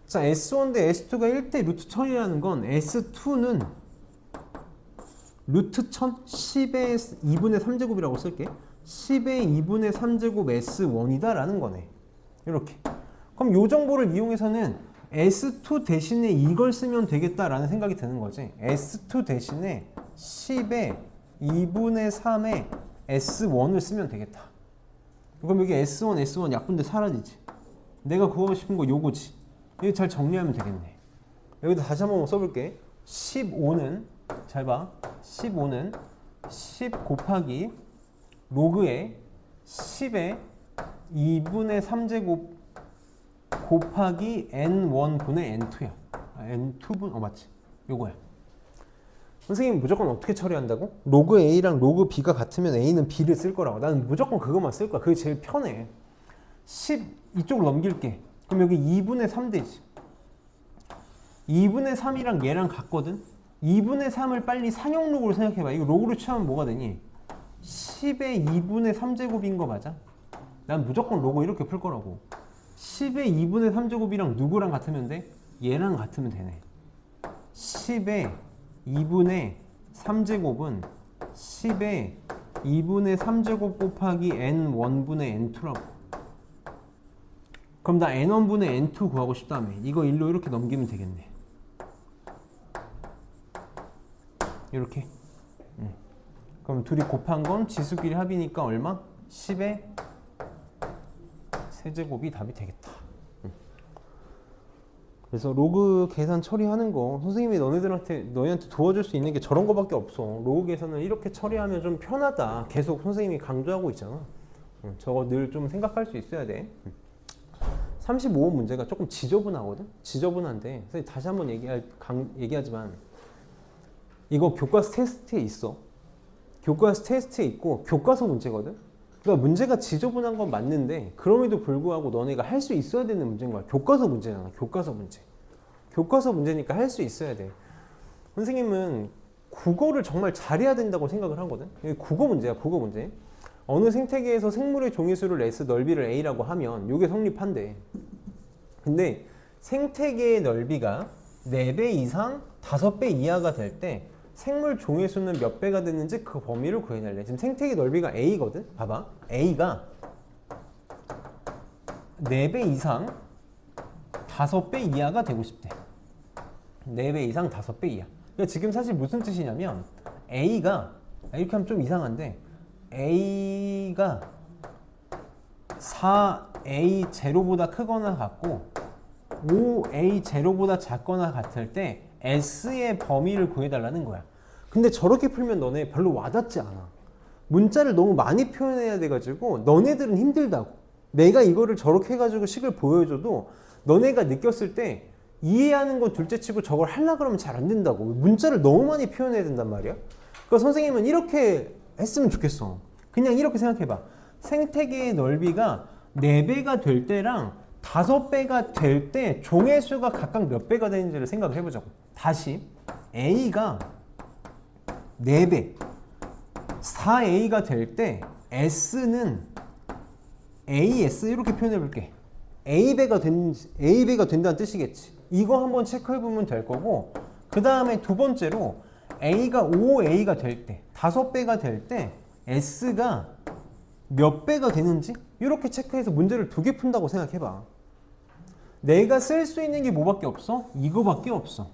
Speaker 1: 자, S1 대 S2가 1대 루트 1000이라는 건 S2는 루트 1000 10의 2분의 3제곱이라고 쓸게. 10의 2분의 3제곱 S1이다 라는 거네. 이렇게. 그럼 이 정보를 이용해서는 S2 대신에 이걸 쓰면 되겠다라는 생각이 드는 거지. S2 대신에 10의 2분의 3의 S1을 쓰면 되겠다. 그럼 여기 S1 약분돼 사라지지. 내가 구하고 싶은 거 요거지. 이거 잘 정리하면 되겠네. 여기다 다시 한번 써볼게. 15는 잘 봐. 15는 10 곱하기 로그에 10의 2분의 3제곱 곱하기 n1분의 n2야. n2분, 맞지? 요거야. 선생님 무조건 어떻게 처리한다고? 로그 A랑 로그 B가 같으면 A는 B를 쓸 거라고. 나는 무조건 그것만 쓸 거야. 그게 제일 편해. 10 이쪽으로 넘길게. 그럼 여기 2분의 3 되지. 2분의 3이랑 얘랑 같거든? 2분의 3을 빨리 상용 로그로 생각해봐. 이거 로그로 취하면 뭐가 되니? 10의 2분의 3제곱인 거 맞아? 난 무조건 로그 이렇게 풀 거라고. 10의 2분의 3제곱이랑 누구랑 같으면 돼? 얘랑 같으면 되네. 10의 2분의 3제곱은 10의 2분의 3제곱 곱하기 n1분의 n2라고. 그럼 나 n1분의 n2 구하고 싶다며. 이거 1로 이렇게 넘기면 되겠네. 이렇게. 그럼 둘이 곱한 건 지수끼리 합이니까 얼마? 10의 세제곱이 답이 되겠다. 그래서 로그 계산 처리하는 거 선생님이 너희한테 도와줄 수 있는 게 저런 거밖에 없어. 로그 계산을 이렇게 처리하면 좀 편하다. 계속 선생님이 강조하고 있잖아. 저거 늘 좀 생각할 수 있어야 돼. 35번 문제가 조금 지저분하거든? 지저분한데 선생님 다시 한번 얘기하지만 이거 교과서 테스트에 있어. 교과서 테스트에 있고 교과서 문제거든? 그러니까 문제가 지저분한 건 맞는데 그럼에도 불구하고 너네가 할 수 있어야 되는 문제인 거야. 교과서 문제잖아. 교과서 문제. 교과서 문제니까 할 수 있어야 돼. 선생님은 국어를 정말 잘해야 된다고 생각을 하거든. 이게 국어 문제야. 국어 문제. 어느 생태계에서 생물의 종이수를 S, 넓이를 A라고 하면 이게 성립한대. 근데 생태계의 넓이가 4배 이상 5배 이하가 될 때 생물 종의수는 몇 배가 됐는지 그 범위를 구해낼래. 지금 생태계 넓이가 A거든? 봐봐. A가 4배 이상 5배 이하가 되고 싶대. 4배 이상 5배 이하. 그러니까 지금 사실 무슨 뜻이냐면 A가 이렇게 하면 좀 이상한데 A가 4A 제로보다 크거나 같고 5A 제로보다 작거나 같을 때 S의 범위를 구해달라는 거야. 근데 저렇게 풀면 너네 별로 와닿지 않아. 문자를 너무 많이 표현해야 돼가지고 너네들은 힘들다고. 내가 이거를 저렇게 해가지고 식을 보여줘도 너네가 느꼈을 때 이해하는 건 둘째치고 저걸 하려고 그러면 잘 안 된다고. 문자를 너무 많이 표현해야 된단 말이야. 그러니까 선생님은 이렇게 했으면 좋겠어. 그냥 이렇게 생각해봐. 생태계의 넓이가 4배가 될 때랑 5배가 될 때 종의 수가 각각 몇 배가 되는지를 생각을 해보자고. 다시 A가 4배 4A가 될 때 S는 AS 이렇게 표현해볼게. A배가 된다는 뜻이겠지. 이거 한번 체크해보면 될 거고, 그 다음에 두 번째로 A가 5A가 될 때 5배가 될 때 S가 몇 배가 되는지 이렇게 체크해서 문제를 2개 푼다고 생각해봐. 내가 쓸 수 있는 게 뭐밖에 없어? 이거밖에 없어.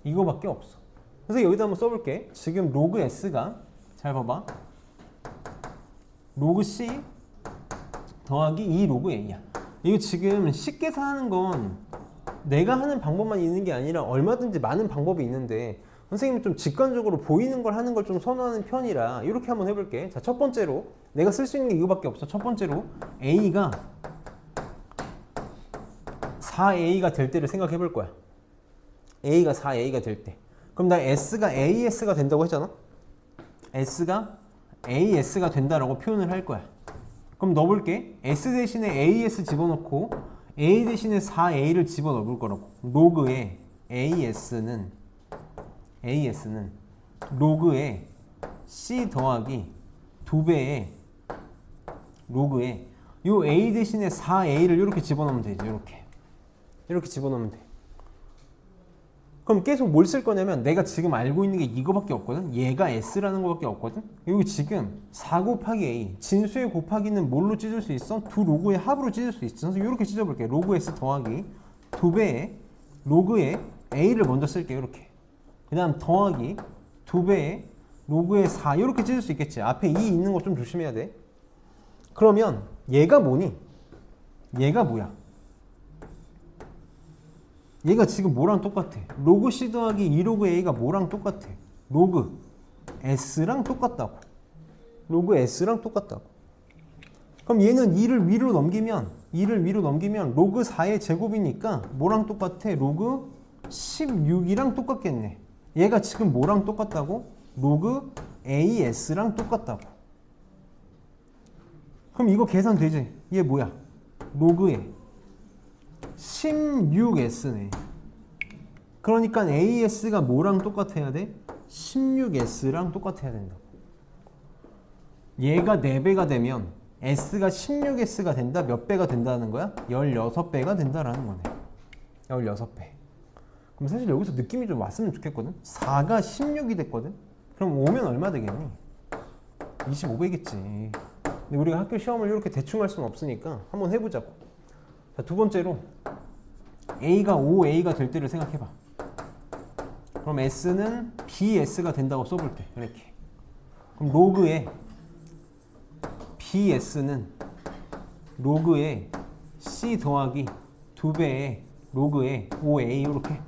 Speaker 1: 이거밖에 없어. 그래서 여기다 한번 써볼게. 지금 로그 S가, 잘 봐봐, 로그 C 더하기 2 로그 A야. 이거 지금 쉽게 하는 건 내가 하는 방법만 있는 게 아니라 얼마든지 많은 방법이 있는데 선생님이 좀 직관적으로 보이는 걸 하는 걸 좀 선호하는 편이라 이렇게 한번 해볼게. 자, 첫 번째로 내가 쓸 수 있는 게 이거밖에 없어. 첫 번째로 A가 4A가 될 때를 생각해 볼 거야. A가 4A가 될 때. 그럼 나 S가 AS가 된다고 했잖아. S가 AS가 된다라고 표현을 할 거야. 그럼 넣어볼게. S 대신에 AS 집어넣고 A 대신에 4A를 집어넣을 거라고. 로그에 AS는 로그에 C 더하기 2배의 로그에 요 A 대신에 4A를 이렇게 집어넣으면 되지. 이렇게 집어넣으면 돼. 그럼 계속 뭘 쓸 거냐면 내가 지금 알고 있는 게 이거밖에 없거든. 얘가 S라는 거밖에 없거든. 여기 지금 4 곱하기 A, 진수의 곱하기는 뭘로 찢을 수 있어? 두 로그의 합으로 찢을 수 있어. 그래서 이렇게 찢어볼게. 로그 S 더하기 2배의 로그의 A를 먼저 쓸게. 이렇게. 그 다음 더하기 2배의 로그의 4 이렇게 찢을 수 있겠지. 앞에 2 있는 거 좀 조심해야 돼. 그러면 얘가 뭐니? 얘가 뭐야? 얘가 지금 뭐랑 똑같아? 로그 C 더하기 2로그 A가 뭐랑 똑같아? 로그 S랑 똑같다고. 로그 S랑 똑같다고. 그럼 얘는 2를 위로 넘기면 로그 4의 제곱이니까 뭐랑 똑같아? 로그 16이랑 똑같겠네. 얘가 지금 뭐랑 똑같다고? 로그 AS랑 똑같다고. 그럼 이거 계산되지? 얘 뭐야? 로그에 16S네. 그러니까 AS가 뭐랑 똑같아야 돼? 16S랑 똑같아야 된다고. 얘가 4배가 되면 S가 16S가 된다? 몇 배가 된다는 거야? 16배가 된다라는 거네. 16배. 그럼 사실 여기서 느낌이 좀 왔으면 좋겠거든? 4가 16이 됐거든? 그럼 5면 얼마 되겠니? 25배겠지. 근데 우리가 학교 시험을 이렇게 대충 할 수는 없으니까 한번 해보자고. 자, 두 번째로 A가 5A가 될 때를 생각해봐. 그럼 S는 BS가 된다고 써볼게. 이렇게. 그럼 로그에 BS는 로그에 C 더하기 2배의 로그에 5A 이렇게.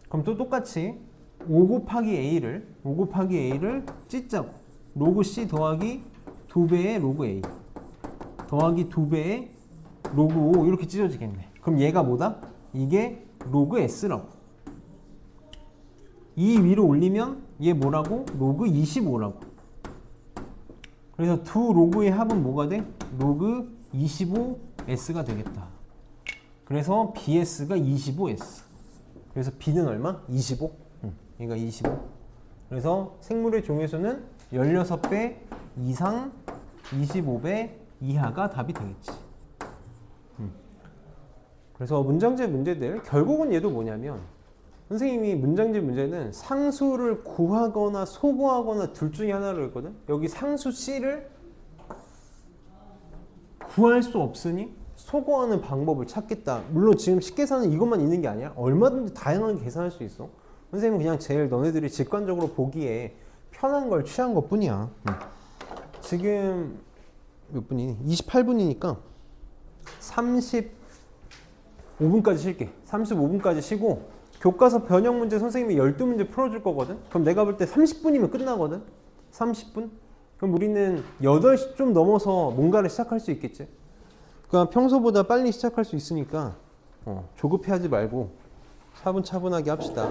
Speaker 1: 그럼 또 똑같이 5 곱하기 A를 찢자고. 로그 C 더하기 2배의 로그 A 더하기 2배의 로그 5 이렇게 찢어지겠네. 그럼 얘가 뭐다? 이게 로그 S라고. 이 위로 올리면 얘 뭐라고? 로그 25라고. 그래서 두 로그의 합은 뭐가 돼? 로그 25S가 되겠다. 그래서 BS가 25S. 그래서 B는 얼마? 25. 얘가 25. 그래서 생물의 종의수는 16배 이상 25배 이하가 답이 되겠지. 그래서 문장제 문제들 결국은 얘도 뭐냐면 선생님이 문장제 문제는 상수를 구하거나 소구하거나 둘 중에 하나를 했거든. 여기 상수 C를 구할 수 없으니 소구하는 방법을 찾겠다. 물론 지금 식계산은 이것만 있는 게 아니야. 얼마든지 다양하게 계산할 수 있어. 선생님은 그냥 제일 너네들이 직관적으로 보기에 편한 걸 취한 것 뿐이야. 지금 몇 분이니? 28분이니까 35분까지 쉴게. 35분까지 쉬고 교과서 변형 문제 선생님이 12문제 풀어줄 거거든. 그럼 내가 볼 때 30분이면 끝나거든. 30분? 그럼 우리는 8시 좀 넘어서 뭔가를 시작할 수 있겠지. 그러니까 평소보다 빨리 시작할 수 있으니까 조급해하지 말고 차분차분하게 합시다.